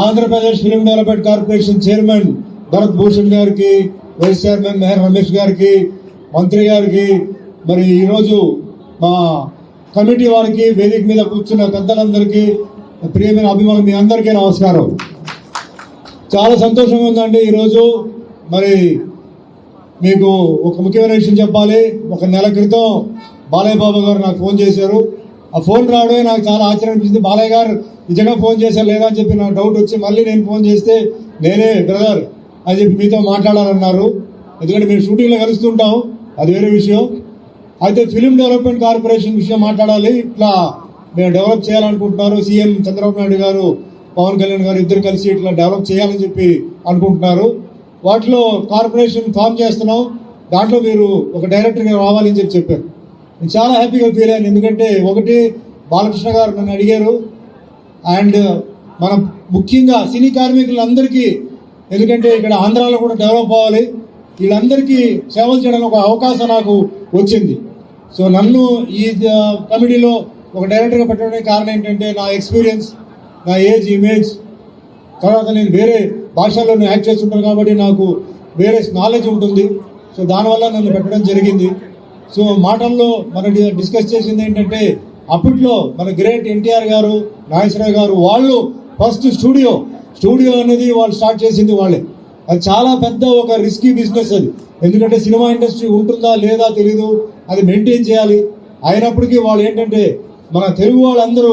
S8: Andhra Pradesh film development corporation chairman Bharat Bhushan గారికి, వైస్ చైర్మన్ మెహర్ రమేష్ గారికి, మంత్రి గారికి, మరి ఈరోజు మా కమిటీ వారికి, వేదిక మీద కూర్చున్న పెద్దలందరికీ, ప్రియమైన అభిమానులు మీ అందరికీ నమస్కారం. చాలా సంతోషంగా ఉందండి. ఈరోజు మరి మీకు ఒక ముఖ్యమైన విషయం చెప్పాలి. ఒక నెల క్రితం బాలయ్య బాబు గారు నాకు ఫోన్ చేశారు. ఆ ఫోన్ రావడమే నాకు చాలా ఆశ్చర్యం అనిపించింది. బాలయ్య గారు నిజంగా ఫోన్ చేశారు లేదా అని చెప్పి నాకు డౌట్ వచ్చి మళ్ళీ నేను ఫోన్ చేస్తే నేనే బ్రదర్ అని చెప్పి మీతో మాట్లాడాలన్నారు. ఎందుకంటే మేము షూటింగ్లో కలుస్తుంటాం, అది వేరే విషయం. అయితే ఫిలిం డెవలప్మెంట్ కార్పొరేషన్ విషయం మాట్లాడాలి, ఇట్లా మేము డెవలప్ చేయాలనుకుంటున్నారు. సీఎం చంద్రబాబు నాయుడు గారు, పవన్ కళ్యాణ్ గారు ఇద్దరు కలిసి ఇట్లా డెవలప్ చేయాలని చెప్పి అనుకుంటున్నారు. వాటిలో కార్పొరేషన్ ఫామ్ చేస్తున్నాం, దాంట్లో మీరు ఒక డైరెక్టర్గా రావాలని చెప్పి చెప్పారు. నేను చాలా హ్యాపీగా ఫీల్ అయ్యాను. ఎందుకంటే ఒకటి బాలకృష్ణ గారు నన్ను అడిగారు, అండ్ మనం ముఖ్యంగా సినీ కార్మికులందరికీ, ఎందుకంటే ఇక్కడ ఆంధ్రాలో కూడా డెవలప్ అవ్వాలి, వీళ్ళందరికీ సేవలు చేయడానికి ఒక అవకాశం నాకు వచ్చింది. సో నన్ను ఈ కమిటీలో ఒక డైరెక్టర్గా పెట్టడానికి కారణం ఏంటంటే నా ఎక్స్పీరియన్స్, నా ఏజ్, ఇమేజ్, తర్వాత నేను వేరే భాషల్లో యాక్ట్ చేస్తుంటాను కాబట్టి నాకు వేరే నాలెడ్జ్ ఉంటుంది. సో దానివల్ల నన్ను పెట్టడం జరిగింది. సో మాటల్లో మనం డిస్కస్ చేసింది ఏంటంటే, అప్పట్లో మన గ్రేట్ ఎన్టీఆర్ గారు, నాగేశ్వరరావు గారు వాళ్ళు ఫస్ట్ స్టూడియో అనేది వాళ్ళు స్టార్ట్ చేసింది వాళ్ళే. అది చాలా పెద్ద ఒక రిస్కీ బిజినెస్ అది. ఎందుకంటే సినిమా ఇండస్ట్రీ ఉంటుందా లేదా తెలీదు, అది మెయింటైన్ చేయాలి. అయినప్పటికీ వాళ్ళు ఏంటంటే మన తెలుగు వాళ్ళందరూ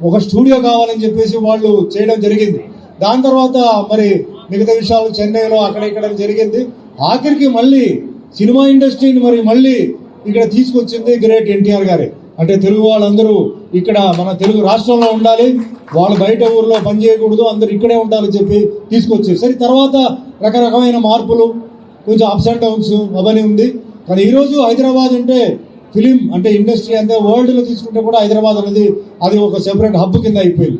S8: ఒక స్టూడియో కావాలని చెప్పేసి వాళ్ళు చేయడం జరిగింది. దాని తర్వాత మరి మిగతా విషయాలు చెన్నైలో అక్కడ ఇక్కడ జరిగింది. ఆఖరికి మళ్ళీ సినిమా ఇండస్ట్రీని మళ్ళీ ఇక్కడ తీసుకొచ్చింది గ్రేట్ ఎన్టీఆర్ గారే. అంటే తెలుగు వాళ్ళందరూ ఇక్కడ మన తెలుగు రాష్ట్రంలో ఉండాలి, వాళ్ళు బయట ఊర్లో పని చేయకూడదు, అందరూ ఇక్కడే ఉండాలని చెప్పి తీసుకొచ్చారు. సరే, తర్వాత రకరకమైన మార్పులు, కొంచెం అప్స్ అండ్ డౌన్స్ అవన్నీ ఉంది. కానీ ఈరోజు హైదరాబాద్ అంటే ఫిలిం అంటే ఇండస్ట్రీ అంటే వరల్డ్లో తీసుకుంటే కూడా హైదరాబాద్ అనేది అది ఒక సెపరేట్ హబ్ కింద అయిపోయింది.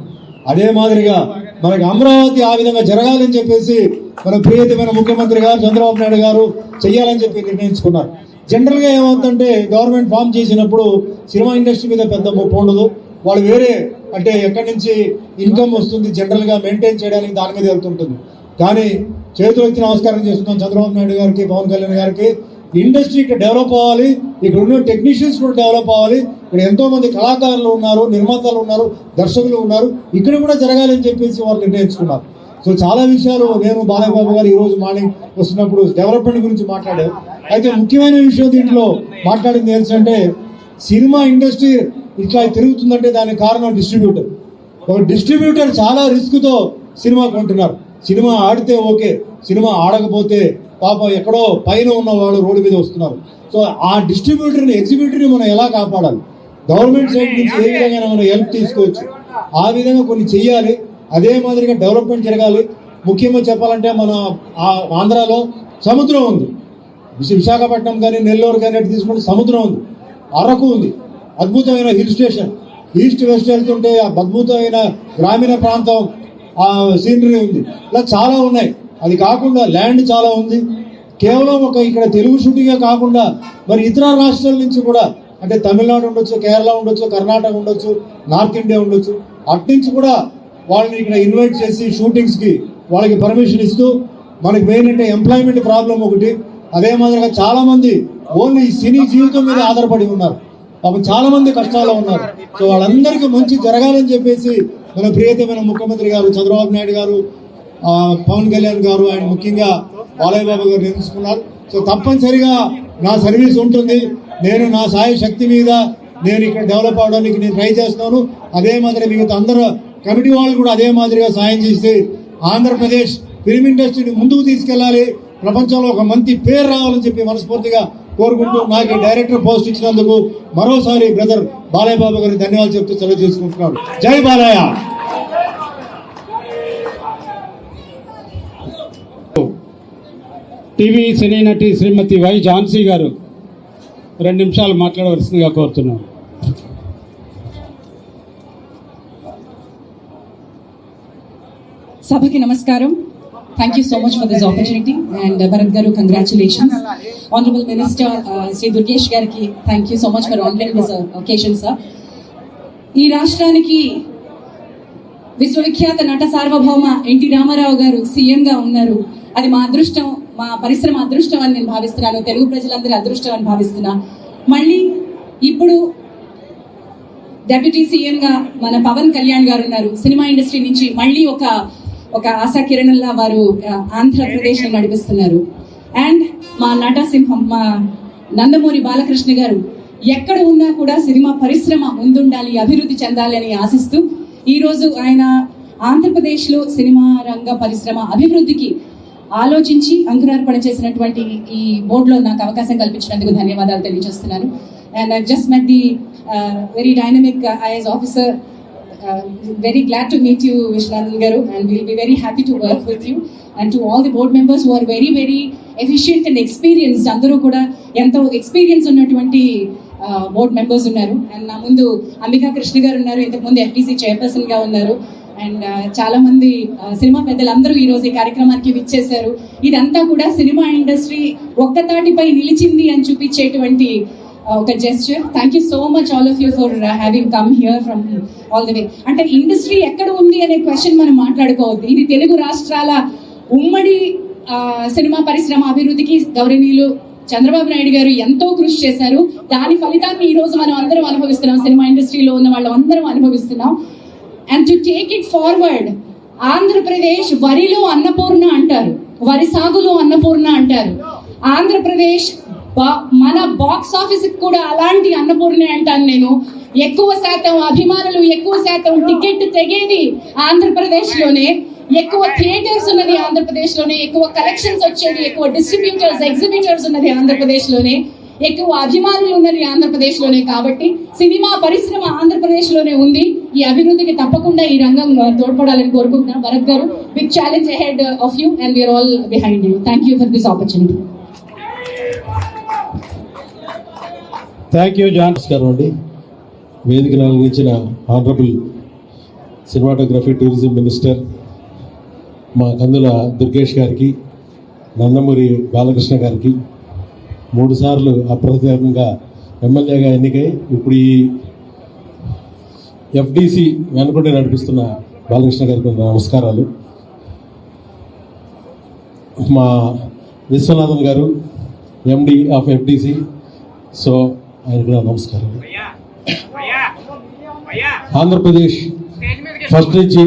S8: అదే మాదిరిగా మనకి అమరావతి ఆ విధంగా జరగాలని చెప్పేసి మన ప్రియతమైన ముఖ్యమంత్రి గారు చంద్రబాబు నాయుడు గారు చెయ్యాలని చెప్పి నిర్ణయించుకున్నారు. జనరల్గా ఏమవుతుందంటే గవర్నమెంట్ ఫామ్ చేసినప్పుడు సినిమా ఇండస్ట్రీ మీద పెద్ద ముప్పు ఉండదు, వాళ్ళు వేరే అంటే ఎక్కడి నుంచి ఇన్కమ్ వస్తుంది జనరల్గా మెయింటైన్ చేయడానికి దాని మీద వెళ్తుంటుంది. కానీ చేతులు ఎత్తి నమస్కారం చేస్తున్నాం చంద్రబాబు నాయుడు గారికి, పవన్ కళ్యాణ్ గారికి. ఇండస్ట్రీ ఇక్కడ డెవలప్ అవ్వాలి, ఇక్కడ ఉన్న టెక్నీషియన్స్ కూడా డెవలప్ అవ్వాలి. ఇక్కడ ఎంతో మంది కళాకారులు ఉన్నారు, నిర్మాతలు ఉన్నారు, దర్శకులు ఉన్నారు, ఇక్కడ కూడా జరగాలని చెప్పేసి వాళ్ళు నిర్ణయించుకున్నారు. సో చాలా విషయాలు నేను బాలయ్య బాబు గారు ఈరోజు మార్నింగ్ వస్తున్నప్పుడు డెవలప్మెంట్ గురించి మాట్లాడారు. అయితే ముఖ్యమైన విషయం దీంట్లో మాట్లాడింది ఏంటంటే, సినిమా ఇండస్ట్రీ ఇట్లా తిరుగుతుందంటే దానికి కారణం డిస్ట్రిబ్యూటర్. ఒక డిస్ట్రిబ్యూటర్ చాలా రిస్క్తో సినిమా కొంటున్నారు. సినిమా ఆడితే ఓకే, సినిమా ఆడకపోతే పాపం ఎక్కడో పైన ఉన్న వాళ్ళు రోడ్డు మీద వస్తున్నారు. సో ఆ డిస్ట్రిబ్యూటర్ని, ఎగ్జిబ్యూటర్ని మనం ఎలా కాపాడాలి, గవర్నమెంట్ సైడ్ నుంచి ఏ విధంగా మనం హెల్ప్ తీసుకోవచ్చు, ఆ విధంగా కొన్ని చెయ్యాలి. అదే మాదిరిగా డెవలప్మెంట్ జరగాలి. ముఖ్యంగా చెప్పాలంటే మన ఆంధ్రాలో సముద్రం ఉంది, విశాఖపట్నం కానీ నెల్లూరు కానీ అటు తీసుకుంటే సముద్రం ఉంది, అరకు ఉంది, అద్భుతమైన హిల్ స్టేషన్, ఈస్ట్ వెస్ట్ వెళ్తుంటే అద్భుతమైన గ్రామీణ ప్రాంతం, ఆ సీనరీ ఉంది, ఇలా చాలా ఉన్నాయి. అది కాకుండా ల్యాండ్ చాలా ఉంది. కేవలం ఒక ఇక్కడ తెలుగు షూటింగే కాకుండా మరి ఇతర రాష్ట్రాల నుంచి కూడా, అంటే తమిళనాడు ఉండొచ్చు, కేరళ ఉండొచ్చు, కర్ణాటక ఉండొచ్చు, నార్త్ ఇండియా ఉండొచ్చు, అట్నుంచి కూడా వాళ్ళని ఇక్కడ ఇన్వైట్ చేసి షూటింగ్స్కి వాళ్ళకి పర్మిషన్ ఇస్తూ, మనకి మెయిన్ అంటే ఎంప్లాయ్మెంట్ ప్రాబ్లం ఒకటి. అదే మాదిరిగా చాలామంది ఓన్లీ సినీ జీవితం మీద ఆధారపడి ఉన్నారు. పాపం చాలా మంది కష్టాల్లో ఉన్నారు. సో వాళ్ళందరికీ మంచి జరగాలని చెప్పేసి మన ప్రియతమైన ముఖ్యమంత్రి గారు చంద్రబాబు నాయుడు గారు, పవన్ కళ్యాణ్ గారు, ఆయన ముఖ్యంగా బాలయ్య బాబు గారు నిర్ణయించుకున్నారు. సో తప్పనిసరిగా నా సర్వీస్ ఉంటుంది. నేను నా సాయ శక్తి మీద నేను ఇక్కడ డెవలప్ అవడానికి నేను ట్రై చేస్తున్నాను. అదే మాదిరి మిగతా అందరూ కమిటీ వాళ్ళు కూడా అదే మాదిరిగా సాయం చేసి ఆంధ్రప్రదేశ్ ఫిలిం ఇండస్ట్రీని ముందుకు తీసుకెళ్ళాలి, ప్రపంచంలో ఒక మంచి పేరు రావాలని చెప్పి మనస్ఫూర్తిగా కోరుకుంటూ నాకు డైరెక్టర్ పోస్ట్ ఇచ్చినందుకు మరోసారి బ్రదర్ బాలయ్య బాబు గారికి ధన్యవాదాలు చెప్తూ సెలవు చేసుకుంటున్నాను. జై బాలయ్య.
S5: టీవీ సినీ నటి శ్రీమతి వై ఝాన్సీ గారు 2 నిమిషాలు మాట్లాడవలసిందిగా కోరుతున్నాను.
S1: సభకి నమస్కారం. Thank you so much for this opportunity, and Bharat Garu, congratulations. Honorable Minister Sri Durgesh Gariki, thank you so much for honoring this occasion, sir. ఈ రాష్ట్రానికి విశ్వవిఖ్యాత నట సార్వభౌమ ఎన్టీ రామారావు గారు సీఎంగా ఉన్నారు. అది మా అదృష్టం, మా పరిశ్రమ అదృష్టం అని నేను భావిస్తున్నాను, తెలుగు ప్రజలందరి అదృష్టం అని భావిస్తున్నా. మళ్ళీ ఇప్పుడు డెప్యూటీ సీఎంగా మన పవన్ కళ్యాణ్ గారు ఉన్నారు. సినిమా ఇండస్ట్రీ నుంచి మళ్ళీ ఒక ఆశా కిరణంలా వారు ఆంధ్రప్రదేశ్ ని నడిపిస్తున్నారు. అండ్ మా నటసింహం మా నందమూరి బాలకృష్ణ గారు ఎక్కడ ఉన్నా కూడా సినిమా పరిశ్రమ ముందుండాలి, అభివృద్ధి చెందాలి అని ఆశిస్తూ ఈరోజు ఆయన ఆంధ్రప్రదేశ్లో సినిమా రంగ పరిశ్రమ అభివృద్ధికి ఆలోచించి అంకురార్పణ చేసినటువంటి ఈ బోర్డులో నాకు అవకాశం కల్పించినందుకు ధన్యవాదాలు తెలియజేస్తున్నాను. And I just met the very dynamic IAS officer. Very glad to meet you, Vishwanathan Garu, and we'll be very happy to work with you. And to all the board members who are very, very efficient and experienced, అందరూ కూడా ఎంతో experience ఉన్నటువంటి board members ఉన్నారు. And నా ముందు అంబికా కృష్ణ గారు ఉన్నారు, ఇంతకుముందు FTC చైర్పర్సన్ గా ఉన్నారు. అండ్ చాలా మంది సినిమా పెద్దలందరూ ఈ రోజు ఈ కార్యక్రమానికి విచ్చేశారు. ఇదంతా కూడా సినిమా ఇండస్ట్రీ ఒక్కతాటిపై నిలిచింది అని చూపించేటువంటి ఒక gesture. Thank you so much all of you for having come here from all the way. అంటే ఇండస్ట్రీ ఎక్కడ ఉంది అనే క్వశ్చన్ మనం మాట్లాడుకోవద్దు. ఇది తెలుగు రాష్ట్రాల ఉమ్మడి సినిమా పరిశ్రమ అభివృద్ధికి గౌరవనీయులు చంద్రబాబు నాయుడు గారు ఎంతో కృషి చేశారు. దాని ఫలితాన్ని ఈ రోజు మనం అందరం అనుభవిస్తున్నాం, సినిమా ఇండస్ట్రీలో ఉన్న వాళ్ళు అందరం అనుభవిస్తున్నాం. And to take it forward, Andhra Pradesh వరిలో అన్నపూర్ణ అంటారు, వరి సాగులో అన్నపూర్ణ అంటారు. ఆంధ్రప్రదేశ్ మన బాక్స్ ఆఫీస్ కూడా అలాంటి అన్నపూర్ణ అంటాను నేను. ఎక్కువ శాతం అభిమానులు, ఎక్కువ శాతం టికెట్ తెగేది ఆంధ్రప్రదేశ్ లోనే, ఎక్కువ థియేటర్స్ ఉన్నది ఆంధ్రప్రదేశ్ లోనే, ఎక్కువ కలెక్షన్స్ వచ్చేది, ఎక్కువ డిస్ట్రిబ్యూటర్స్, ఎగ్జిబిటర్స్ ఉన్నది ఆంధ్రప్రదేశ్ లోనే, ఎక్కువ అభిమానులు ఉన్నది ఆంధ్రప్రదేశ్ లోనే. కాబట్టి సినిమా పరిశ్రమ ఆంధ్రప్రదేశ్ లోనే ఉంది. ఈ అభివృద్ధికి తప్పకుండా ఈ రంగం తోడ్పడాలని కోరుకుంటున్నాను. భరత్ గారు, big challenge ahead of you and we're all behind you. Thank you for this opportunity.
S5: Thank you John.
S9: నమస్కారం అండి. వేదికను అలంకరించిన ఆనరబుల్ సినిమాటోగ్రఫీ టూరిజం మినిస్టర్ మా కందుల దుర్గేష్ గారికి, నందమూరి బాలకృష్ణ గారికి, 3 సార్లు అప్రతిహతంగా ఎమ్మెల్యేగా ఎన్నికై ఇప్పుడు ఈ FDC వెనుకుంటే నడిపిస్తున్న బాలకృష్ణ గారికి నమస్కారాలు. మా విశ్వనాథన్ గారు MD ఆఫ్ FDC, సో ఆయన కూడా నమస్కారం. ఆంధ్రప్రదేశ్ ఫస్ట్ నుంచి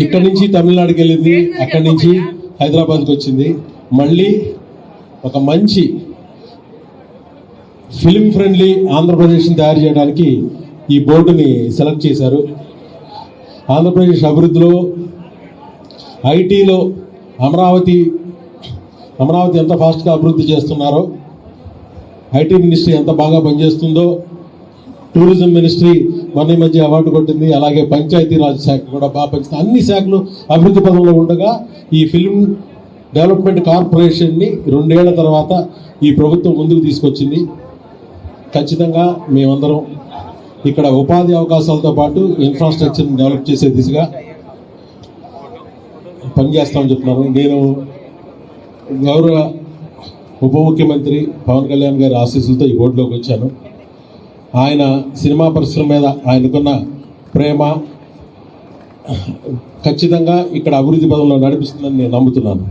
S9: ఇక్కడి నుంచి తమిళనాడుకి వెళ్ళింది, అక్కడి నుంచి హైదరాబాద్కి వచ్చింది. మళ్ళీ ఒక మంచి ఫిలిం ఫ్రెండ్లీ ఆంధ్రప్రదేశ్ని తయారు చేయడానికి ఈ బోర్డుని సెలెక్ట్ చేశారు. ఆంధ్రప్రదేశ్ అభివృద్ధిలో ఐటీలో అమరావతి ఎంత ఫాస్ట్గా అభివృద్ధి చేస్తున్నారో, ఐటీ మినిస్ట్రీ ఎంత బాగా పనిచేస్తుందో, టూరిజం మినిస్ట్రీ మన మధ్య అవార్డు కొట్టింది, అలాగే పంచాయతీరాజ్ శాఖ కూడా బాగా పనిచేస్తుంది. అన్ని శాఖలు అభివృద్ధి పదంలో ఉండగా ఈ ఫిల్మ్ డెవలప్మెంట్ కార్పొరేషన్ని 2 ఏళ్ల తర్వాత ఈ ప్రభుత్వం ముందుకు తీసుకొచ్చింది. ఖచ్చితంగా మేమందరం ఇక్కడ ఉపాధి అవకాశాలతో పాటు ఇన్ఫ్రాస్ట్రక్చర్ని డెవలప్ చేసే దిశగా పనిచేస్తామని చెప్తున్నాను. నేను గౌరవ ఉప ముఖ్యమంత్రి పవన్ కళ్యాణ్ గారి ఆశీస్సులతో ఈ బోర్డులోకి వచ్చాను. ఆయన సినిమా పరిశ్రమ మీద ఆయనకున్న ప్రేమ ఖచ్చితంగా ఇక్కడ అభివృద్ధి పదంలో నడిపిస్తుందని నేను నమ్ముతున్నాను.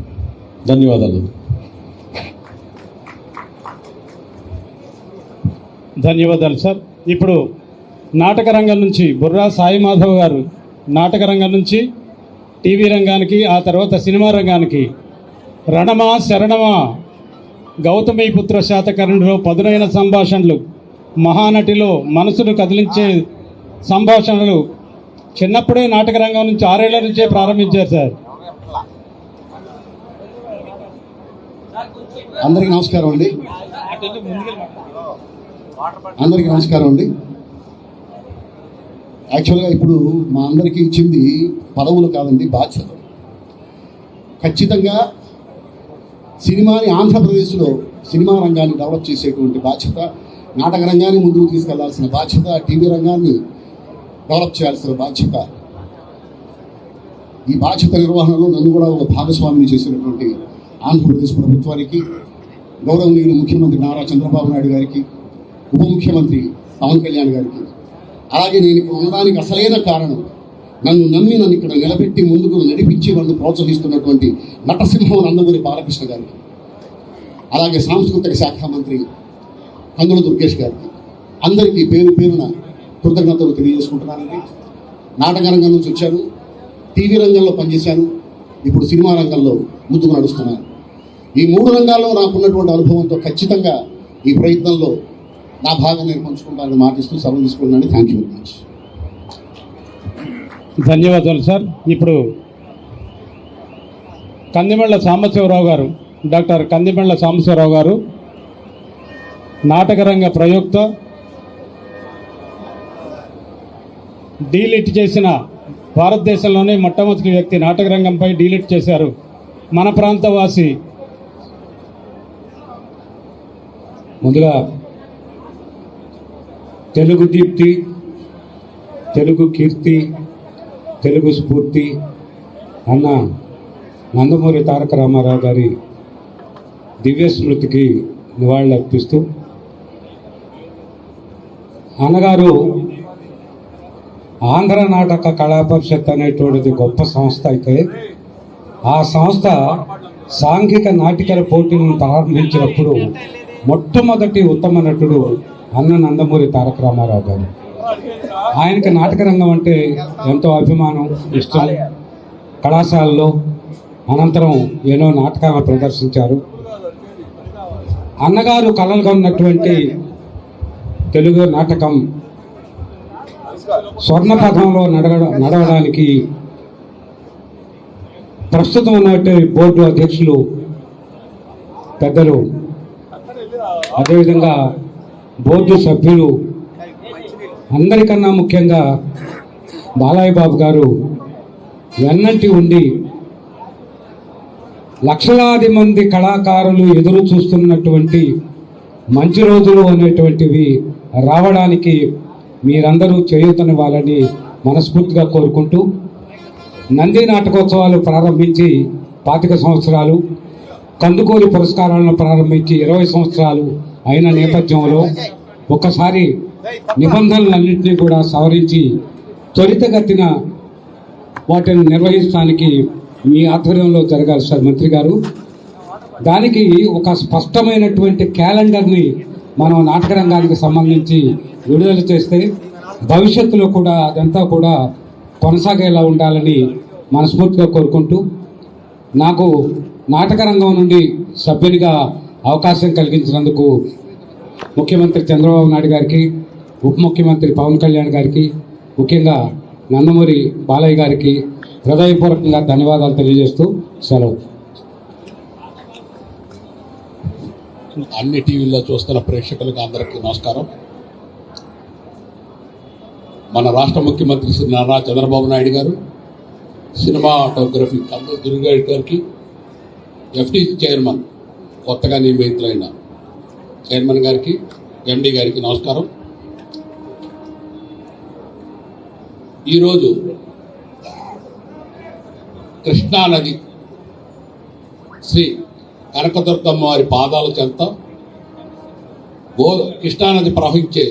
S9: ధన్యవాదాలు.
S5: ధన్యవాదాలు సార్. ఇప్పుడు నాటక రంగం నుంచి బుర్రా సాయి మాధవ్ గారు నాటక రంగం నుంచి టీవీ రంగానికి, ఆ తర్వాత సినిమా రంగానికి రణమా శరణమా, గౌతమిపుత్ర శాతకర్ణిలో పదునైన సంభాషణలు, మహానటిలో మనసును కదిలించే సంభాషణలు చిన్నప్పుడే నాటక రంగం నుంచి 6 ఏళ్ల నుంచే ప్రారంభించారు సార్.
S7: అందరికీ నమస్కారం అండి. అందరికీ నమస్కారం అండి. యాక్చువల్గా ఇప్పుడు మా అందరికీ ఇచ్చింది పదవులు కాదండి, బాధ్యత. ఖచ్చితంగా సినిమాని ఆంధ్రప్రదేశ్లో సినిమా రంగాన్ని డెవలప్ చేసేటువంటి బాధ్యత, నాటక రంగాన్ని ముందుకు తీసుకెళ్లాల్సిన బాధ్యత, టీవీ రంగాన్ని డెవలప్ చేయాల్సిన బాధ్యత, ఈ బాధ్యత నిర్వహణలో నన్ను కూడా ఒక భాగస్వామిని చేసినటువంటి ఆంధ్రప్రదేశ్ ప్రభుత్వానికి, గౌరవనీయులు ముఖ్యమంత్రి నారా చంద్రబాబు నాయుడు గారికి, ఉప ముఖ్యమంత్రి పవన్ కళ్యాణ్ గారికి, అలాగే నేను ఇక్కడ ఉండడానికి అసలైన కారణం నన్ను నమ్మి నన్ను ఇక్కడ నిలబెట్టి ముందుకు నడిపించి నన్ను ప్రోత్సహిస్తున్నటువంటి నటసింహం నందమూరి బాలకృష్ణ గారికి, అలాగే సాంస్కృతిక శాఖ మంత్రి కందుల దుర్గేష్ గారికి, అందరికీ పేరు పేరున కృతజ్ఞతలు తెలియజేసుకుంటున్నానండి. నాటక రంగం నుంచి వచ్చాను, టీవీ రంగంలో పనిచేశాను, ఇప్పుడు సినిమా రంగంలో ముందుకు నడుస్తున్నాను. ఈ 3 రంగాల్లో నాకున్నటువంటి అనుభవంతో ఖచ్చితంగా ఈ ప్రయత్నంలో నా భాగం నేను పంచుకుంటానని మాటిస్తూ సెలవు తీసుకుంటున్నాను. Thank you very much.
S5: ధన్యవాదాలు సార్. ఇప్పుడు కందిమెళ్ల సాంబశివరావు గారు, డాక్టర్ కందిమెళ్ల సాంబశివరావు గారు నాటకరంగ ప్రయోక్త, డీలిట్ చేసిన భారతదేశంలోనే మొట్టమొదటి వ్యక్తి నాటక రంగంపై డీలిట్ చేశారు. మన ప్రాంతవాసి.
S8: ముందుగా తెలుగు దీప్తి, తెలుగు కీర్తి, తెలుగు స్ఫూర్తి అన్న నందమూరి తారక రామారావు గారి దివ్య స్మృతికి నివాళులు అర్పిస్తూ, అన్నగారు ఆంధ్ర నాటక కళా పరిషత్ అనేటువంటిది గొప్ప సంస్థ అయితే, ఆ సంస్థ సాంఘిక నాటికల పోటీలను ప్రారంభించినప్పుడు మొట్టమొదటి ఉత్తమ నటుడు అన్న నందమూరి తారక రామారావు గారు. ఆయనకి నాటక రంగం అంటే ఎంతో అభిమానం, ఇష్టం. కళాశాలలో అనంతరం ఎన్నో నాటకాలను ప్రదర్శించారు. అన్నగారు కళలుగా ఉన్నటువంటి తెలుగు నాటకం స్వర్ణపథంలో నడవడానికి ప్రస్తుతం ఉన్నటువంటి బోర్డు అధ్యక్షులు పెద్దలు, అదేవిధంగా బోర్డు సభ్యులు, అందరికన్నా ముఖ్యంగా బాలయ్య బాబు గారు వెన్నంటి ఉండి లక్షలాది మంది కళాకారులు ఎదురు చూస్తున్నటువంటి మంచి రోజులు అనేటువంటివి రావడానికి మీరందరూ చేయూతనివ్వాలని మనస్ఫూర్తిగా కోరుకుంటూ, నంది నాటకోత్సవాలు ప్రారంభించి 25 సంవత్సరాలు, కందుకూరి పురస్కారాలను ప్రారంభించి 20 సంవత్సరాలు అయిన నేపథ్యంలో ఒకసారి నిబంధనలన్నింటినీ కూడా సవరించి త్వరితగతిన వాటిని నిర్వహించడానికి మీ ఆధ్వర్యంలో జరగాలి సార్ మంత్రి గారు. దానికి ఒక స్పష్టమైనటువంటి క్యాలెండర్ని మనం నాటక రంగానికి సంబంధించి విడుదల చేస్తే భవిష్యత్తులో కూడా అదంతా కూడా కొనసాగేలా ఉండాలని మనస్ఫూర్తిగా కోరుకుంటూ, నాకు నాటక రంగం నుండి సభ్యునిగా అవకాశం కలిగించినందుకు ముఖ్యమంత్రి చంద్రబాబు నాయుడు గారికి, ఉప ముఖ్యమంత్రి పవన్ కళ్యాణ్ గారికి, ముఖ్యంగా నందమూరి బాలయ్య గారికి హృదయపూర్వకంగా ధన్యవాదాలు తెలియజేస్తూ సెలవు.
S7: అన్ని టీవీల్లో చూస్తున్న ప్రేక్షకులకు అందరికీ నమస్కారం. మన రాష్ట్ర ముఖ్యమంత్రి శ్రీ నారా చంద్రబాబు నాయుడు గారు, సినిమాటోగ్రఫీ కందుల దుర్గేష్ గారికి, ఎఫ్టీసీ చైర్మన్ కొత్తగా నియమితులైన చైర్మన్ గారికి, ఎండి గారికి నమస్కారం. ఈరోజు కృష్ణానది శ్రీ కనకదుర్గమ్మ వారి పాదాల చెంత కృష్ణానది ప్రవహించే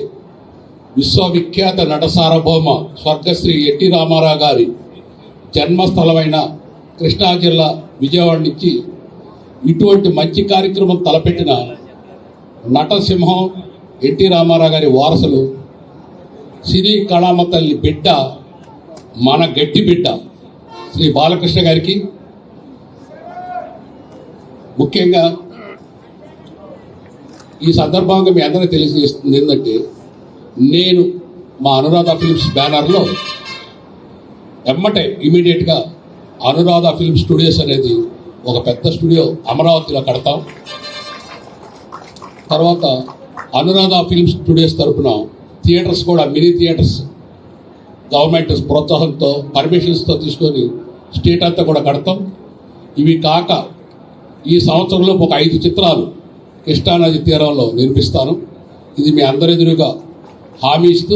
S7: విశ్వవిఖ్యాత నట సార్వభౌమ స్వర్గశ్రీ ఎన్టీ రామారావు గారి జన్మస్థలమైన కృష్ణా జిల్లా విజయవాడ నుంచి ఇటువంటి మంచి కార్యక్రమం తలపెట్టిన నటసింహం ఎన్టీ రామారావు గారి వారసులు సినీ కళామ తల్లి బిడ్డ, మన గట్టి బిడ్డ శ్రీ బాలకృష్ణ గారికి ముఖ్యంగా ఈ సందర్భంగా మీ అందరికీ తెలియజేస్తుంది ఏంటంటే, నేను మా అనురాధ ఫిల్మ్స్ బ్యానర్లో ఎమ్మటే ఇమీడియట్గా అనురాధ ఫిల్మ్ స్టూడియోస్ అనేది ఒక పెద్ద స్టూడియో అమరావతిలో కడతాం. తర్వాత అనురాధ ఫిల్మ్ స్టూడియోస్ తరఫున థియేటర్స్ కూడా, మినీ థియేటర్స్ గవర్నమెంట్ ప్రోత్సాహంతో పర్మిషన్స్తో తీసుకొని స్టేట్ అంతా కూడా కడతాం. ఇవి కాక ఈ సంవత్సరంలో ఒక 5 చిత్రాలు కృష్ణానది తీరంలో నిర్మిస్తాను. ఇది మీ అందరెదురుగా హామీ ఇస్తూ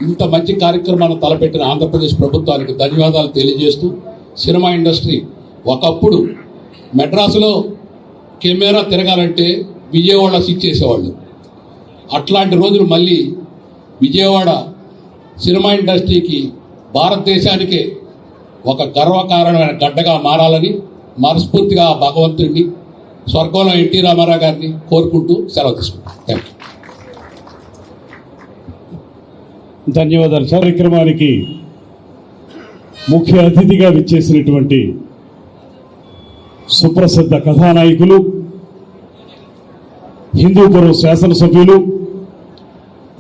S7: ఇంత మంచి కార్యక్రమాన్ని తలపెట్టిన ఆంధ్రప్రదేశ్ ప్రభుత్వానికి ధన్యవాదాలు తెలియజేస్తూ, సినిమా ఇండస్ట్రీ ఒకప్పుడు మెడ్రాసులో కెమెరా తిరగాలంటే విజయవాడ స్విచ్ చేసేవాళ్ళు. అట్లాంటి రోజులు మళ్ళీ విజయవాడ సినిమా ఇండస్ట్రీకి, భారతదేశానికే ఒక గర్వకారణమైన గడ్డగా మారాలని మనస్ఫూర్తిగా భగవంతుడిని, స్వర్గంలో ఎన్టీ రామారావు గారిని కోరుకుంటూ సెలవు తీసుకుంటాను. Thank you.
S5: ధన్యవాదాలు. కార్యక్రమానికి ముఖ్య అతిథిగా విచ్చేసినటువంటి సుప్రసిద్ధ కథానాయకులు, హిందూపురం శాసనసభ్యులు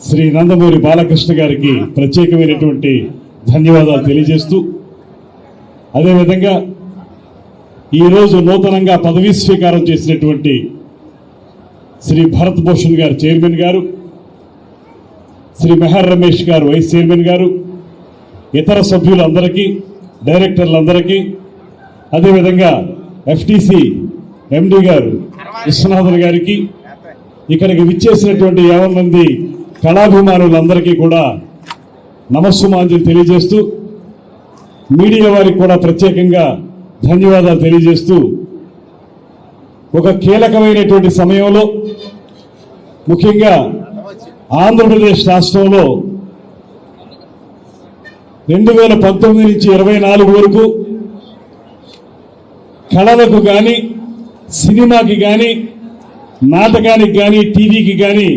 S5: శ్రీ నందమూరి బాలకృష్ణ గారికి ప్రత్యేకమైనటువంటి ధన్యవాదాలు తెలియజేస్తూ, అదేవిధంగా ఈరోజు నూతనంగా పదవీ స్వీకారం చేసినటువంటి శ్రీ భరత్ భూషణ్ గారు చైర్మన్ గారు, శ్రీ మెహర్ రమేష్ గారు వైస్ చైర్మన్ గారు, ఇతర సభ్యులందరికీ, డైరెక్టర్లందరికీ, అదేవిధంగా ఎఫ్టీసీ ఎండి గారు విశ్వనాథన్ గారికి, ఇక్కడికి విచ్చేసినటువంటి 50 మంది కళాభిమానులందరికీ కూడా నమస్సుమాంజలి తెలియజేస్తూ, మీడియా వారికి కూడా ప్రత్యేకంగా ధన్యవాదాలు తెలియజేస్తూ, ఒక కీలకమైనటువంటి సమయంలో ముఖ్యంగా ఆంధ్రప్రదేశ్ రాష్ట్రంలో 2019 నుంచి 24 వరకు కళలకు కానీ, సినిమాకి కానీ, నాటకానికి కానీ, టీవీకి కానీ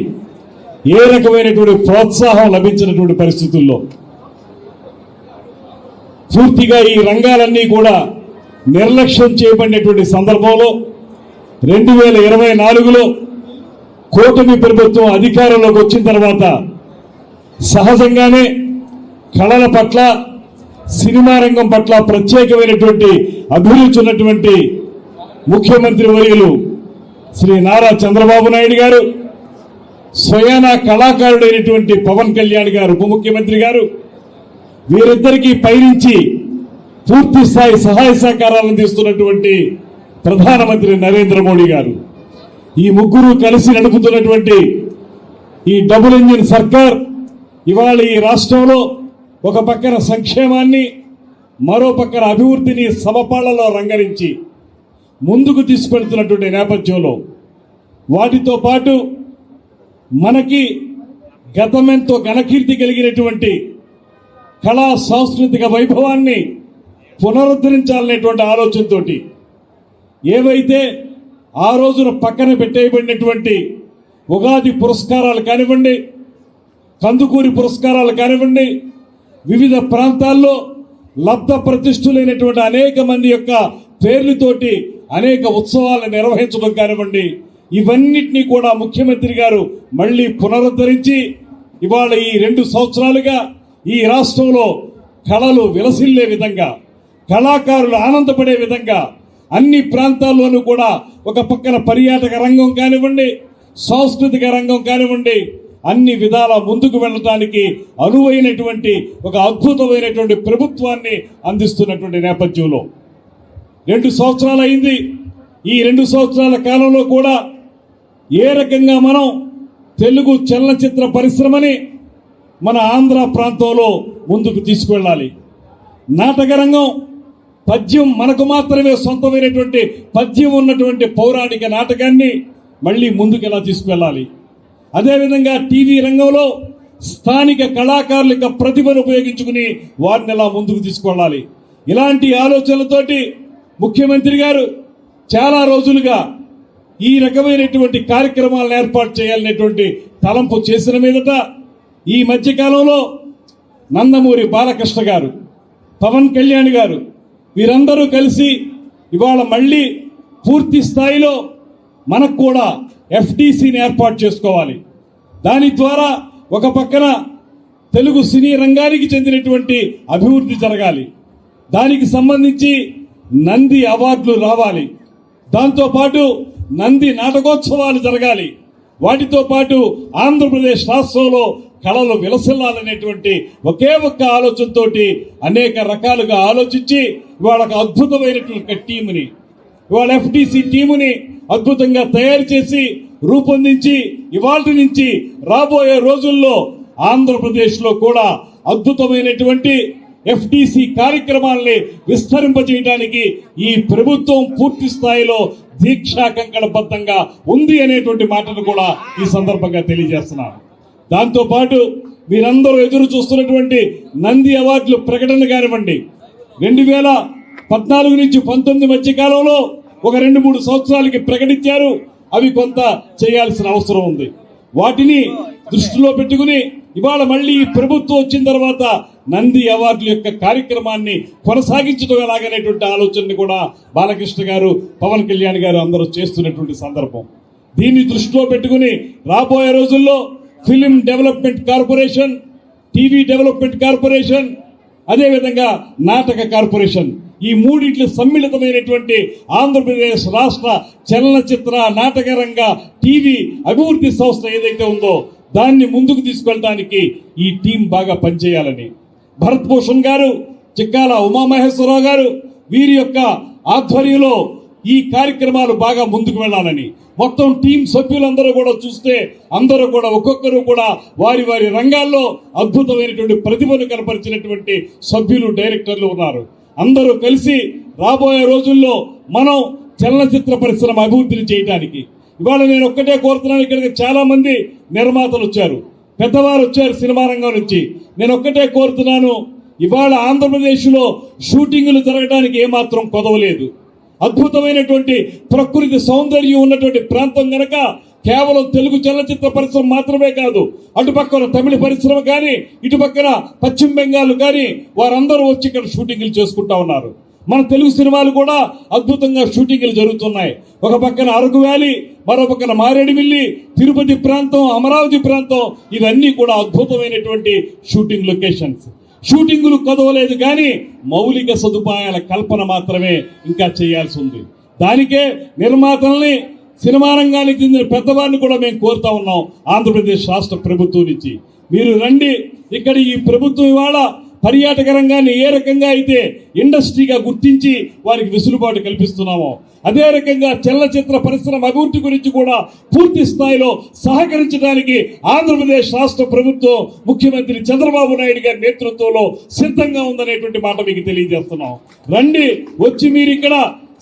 S5: ఏ రకమైనటువంటి ప్రోత్సాహం లభించినటువంటి పరిస్థితుల్లో పూర్తిగా ఈ రంగాలన్నీ కూడా నిర్లక్ష్యం చేయబడినటువంటి సందర్భంలో 2024లో కూటమి ప్రభుత్వం అధికారంలోకి వచ్చిన తర్వాత సహజంగానే కళల పట్ల, సినిమా రంగం పట్ల ప్రత్యేకమైనటువంటి అభిరుచి ఉన్నటువంటి ముఖ్యమంత్రి వర్యులు శ్రీ నారా చంద్రబాబు నాయుడు గారు, స్వయాన కళాకారుడైనటువంటి పవన్ కళ్యాణ్ గారు ఉప ముఖ్యమంత్రి గారు, వీరిద్దరికీ పైనుంచి పూర్తి స్థాయి సహాయ సహకారాలను అందిస్తున్నటువంటి ప్రధానమంత్రి నరేంద్ర మోడీ గారు, ఈ ముగ్గురు కలిసి నడుపుతున్నటువంటి ఈ డబుల్ ఇంజిన్ సర్కార్ ఇవాళ ఈ రాష్ట్రంలో ఒక పక్కన సంక్షేమాన్ని, మరో పక్కన అభివృద్ధిని సమపాళ్లలో రంగరించి ముందుకు తీసుకెళ్తున్నటువంటి నేపథ్యంలో, వాటితో పాటు మనకి గతమెంతో ఘనకీర్తి కలిగినటువంటి కళా సాంస్కృతిక వైభవాన్ని పునరుద్ధరించాలనేటువంటి ఆలోచనతో ఏవైతే ఆ రోజున పక్కన పెట్టేయబడినటువంటి ఉగాది పురస్కారాలు కానివ్వండి, కందుకూరి పురస్కారాలు కానివ్వండి, వివిధ ప్రాంతాల్లో లబ్ధ ప్రతిష్ఠులైనటువంటి అనేక మంది యొక్క పేర్లతోటి అనేక ఉత్సవాలను నిర్వహించడం కానివ్వండి, ఇవన్నిటినీ కూడా ముఖ్యమంత్రి గారు మళ్ళీ పునరుద్ధరించి ఇవాళ ఈ 2 సంవత్సరాలుగా ఈ రాష్ట్రంలో కళలు విలసిల్లే విధంగా, కళాకారులు ఆనందపడే విధంగా అన్ని ప్రాంతాల్లోనూ కూడా ఒక పక్కన పర్యాటక రంగం కానివ్వండి, సాంస్కృతిక రంగం కానివ్వండి, అన్ని విధాల ముందుకు వెళ్ళడానికి అనువైనటువంటి ఒక అద్భుతమైనటువంటి ప్రభుత్వాన్ని అందిస్తున్నటువంటి నేపథ్యంలో 2 సంవత్సరాలు అయింది. ఈ 2 సంవత్సరాల కాలంలో కూడా ఏ రకంగా మనం తెలుగు చలనచిత్ర పరిశ్రమని మన ఆంధ్ర ప్రాంతంలో ముందుకు తీసుకువెళ్ళాలి, నాటక రంగం
S9: పద్యం మనకు మాత్రమే సొంతమైనటువంటి పద్యం ఉన్నటువంటి పౌరాణిక నాటకాన్ని మళ్ళీ ముందుకు ఎలా తీసుకువెళ్ళాలి, అదేవిధంగా టీవీ రంగంలో స్థానిక కళాకారుల యొక్క ప్రతిభను ఉపయోగించుకుని వారిని ఎలా ముందుకు తీసుకెళ్ళాలి, ఇలాంటి ఆలోచనలతోటి ముఖ్యమంత్రి గారు చాలా రోజులుగా ఈ రకమైనటువంటి కార్యక్రమాలను ఏర్పాటు చేయాలనేటువంటి తలంపు చేసిన మీదట ఈ మధ్యకాలంలో నందమూరి బాలకృష్ణ గారు, పవన్ కళ్యాణ్ గారు వీరందరూ కలిసి ఇవాళ మళ్ళీ పూర్తి స్థాయిలో మనకు కూడా ఎఫ్డిసిని ఏర్పాటు చేసుకోవాలి. దాని ద్వారా ఒక పక్కన తెలుగు సినీ రంగానికి చెందినటువంటి అభివృద్ధి జరగాలి, దానికి సంబంధించి నంది అవార్డులు రావాలి, దాంతోపాటు నంది నాటకోత్సవాలు జరగాలి, వాటితో పాటు ఆంధ్రప్రదేశ్ రాష్ట్రంలో కళలు విలసిల్లాలనేటువంటి ఒకే ఒక్క ఆలోచనతో అనేక రకాలుగా ఆలోచించి ఇవాళ ఒక అద్భుతమైనటువంటి టీముని, ఇవాళ ఎఫ్డిసి టీముని అద్భుతంగా తయారు చేసి రూపొందించి ఇవాళ నుంచి రాబోయే రోజుల్లో ఆంధ్రప్రదేశ్లో కూడా అద్భుతమైనటువంటి ఎఫ్డిసి కార్యక్రమాల్ని విస్తరింపజేయడానికి ఈ ప్రభుత్వం పూర్తి స్థాయిలో దీక్షా కంకణబద్ధంగా ఉంది అనేటువంటి మాటను కూడా ఈ సందర్భంగా తెలియజేస్తున్నాను. దాంతోపాటు మీరందరూ ఎదురు చూస్తున్నటువంటి నంది అవార్డులు ప్రకటన కానివ్వండి, 2014 నుంచి 19 మధ్య కాలంలో ఒక 2-3 సంవత్సరాలకి ప్రకటించారు. అవి కొంత చేయాల్సిన అవసరం ఉంది. వాటిని దృష్టిలో పెట్టుకుని ఇవాళ మళ్ళీ ప్రభుత్వం వచ్చిన తర్వాత నంది అవార్డుల యొక్క కార్యక్రమాన్ని కొనసాగించడం ఎలాగనేటువంటి ఆలోచనని కూడా బాలకృష్ణ గారు, పవన్ కళ్యాణ్ గారు అందరూ చేస్తున్నటువంటి సందర్భం. దీన్ని దృష్టిలో పెట్టుకుని రాబోయే రోజుల్లో film development corporation, TV development corporation, అదేవిధంగా నాటక కార్పొరేషన్, ఈ మూడింటి సమ్మిళితమైనటువంటి ఆంధ్రప్రదేశ్ రాష్ట్ర చలనచిత్ర నాటక రంగ టీవీ అభివృద్ధి సంస్థ ఏదైతే ఉందో దాన్ని ముందుకు తీసుకెళ్ళడానికి ఈ టీం బాగా పనిచేయాలని భరత్ భూషణ్ గారు, చిక్కాల ఉమామహేశ్వరరావు గారు వీరి యొక్క ఆధ్వర్యంలో ఈ కార్యక్రమాలు బాగా ముందుకు వెళ్ళాలని మొత్తం టీం సభ్యులందరూ కూడా చూస్తే అందరూ కూడా ఒక్కొక్కరు కూడా వారి వారి రంగాల్లో అద్భుతమైనటువంటి ప్రతిభను కనపరిచినటువంటి సభ్యులు, డైరెక్టర్లు ఉన్నారు. అందరూ కలిసి రాబోయే రోజుల్లో మనం చలనచిత్ర పరిశ్రమ అభివృద్ధిని చేయడానికి ఇవాళ నేను ఒక్కటే కోరుతున్నాను. ఇక్కడికి చాలా మంది నిర్మాతలు వచ్చారు, పెద్దవారు వచ్చారు సినిమా రంగం నుంచి. నేను ఒక్కటే కోరుతున్నాను, ఇవాళ ఆంధ్రప్రదేశ్లో షూటింగులు జరగడానికి ఏమాత్రం కొదవలేదు. అద్భుతమైనటువంటి ప్రకృతి సౌందర్యం ఉన్నటువంటి ప్రాంతం గనక కేవలం తెలుగు చలనచిత్ర పరిశ్రమ మాత్రమే కాదు, అటుపక్కన తమిళ పరిశ్రమ కానీ ఇటుపక్కన పశ్చిమ బెంగాల్ కానీ వారందరూ వచ్చి ఇక్కడ షూటింగ్లు చేసుకుంటా ఉన్నారు. మన తెలుగు సినిమాలు కూడా అద్భుతంగా షూటింగ్లు జరుగుతున్నాయి. ఒక పక్కన అరకు వ్యాలీ, మరో పక్కన మారేడుమిల్లి, తిరుపతి ప్రాంతం, అమరావతి ప్రాంతం, ఇవన్నీ కూడా అద్భుతమైనటువంటి షూటింగ్ లొకేషన్స్. షూటింగులు కదవలేదు కానీ మౌలిక సదుపాయాల కల్పన మాత్రమే ఇంకా చేయాల్సి ఉంది. దానికే నిర్మాతల్ని, సినిమా రంగానికి చెందిన పెద్దవారిని కూడా మేము కోరుతా ఉన్నాం ఆంధ్రప్రదేశ్ రాష్ట్ర ప్రభుత్వం నుంచి. మీరు రండి, ఇక్కడ ఈ ప్రభుత్వం ఇవాళ పర్యాటక రంగాన్ని ఏ రకంగా అయితే ఇండస్ట్రీగా గుర్తించి వారికి వెసులుబాటు కల్పిస్తున్నామో అదే రకంగా చలనచిత్ర పరిశ్రమ అభివృద్ధి గురించి కూడా పూర్తి స్థాయిలో సహకరించడానికి ఆంధ్రప్రదేశ్ రాష్ట్ర ప్రభుత్వం ముఖ్యమంత్రి చంద్రబాబు నాయుడు గారి నేతృత్వంలో సిద్ధంగా ఉందనేటువంటి మాట మీకు తెలియజేస్తున్నాం. రండి, వచ్చి మీరు ఇక్కడ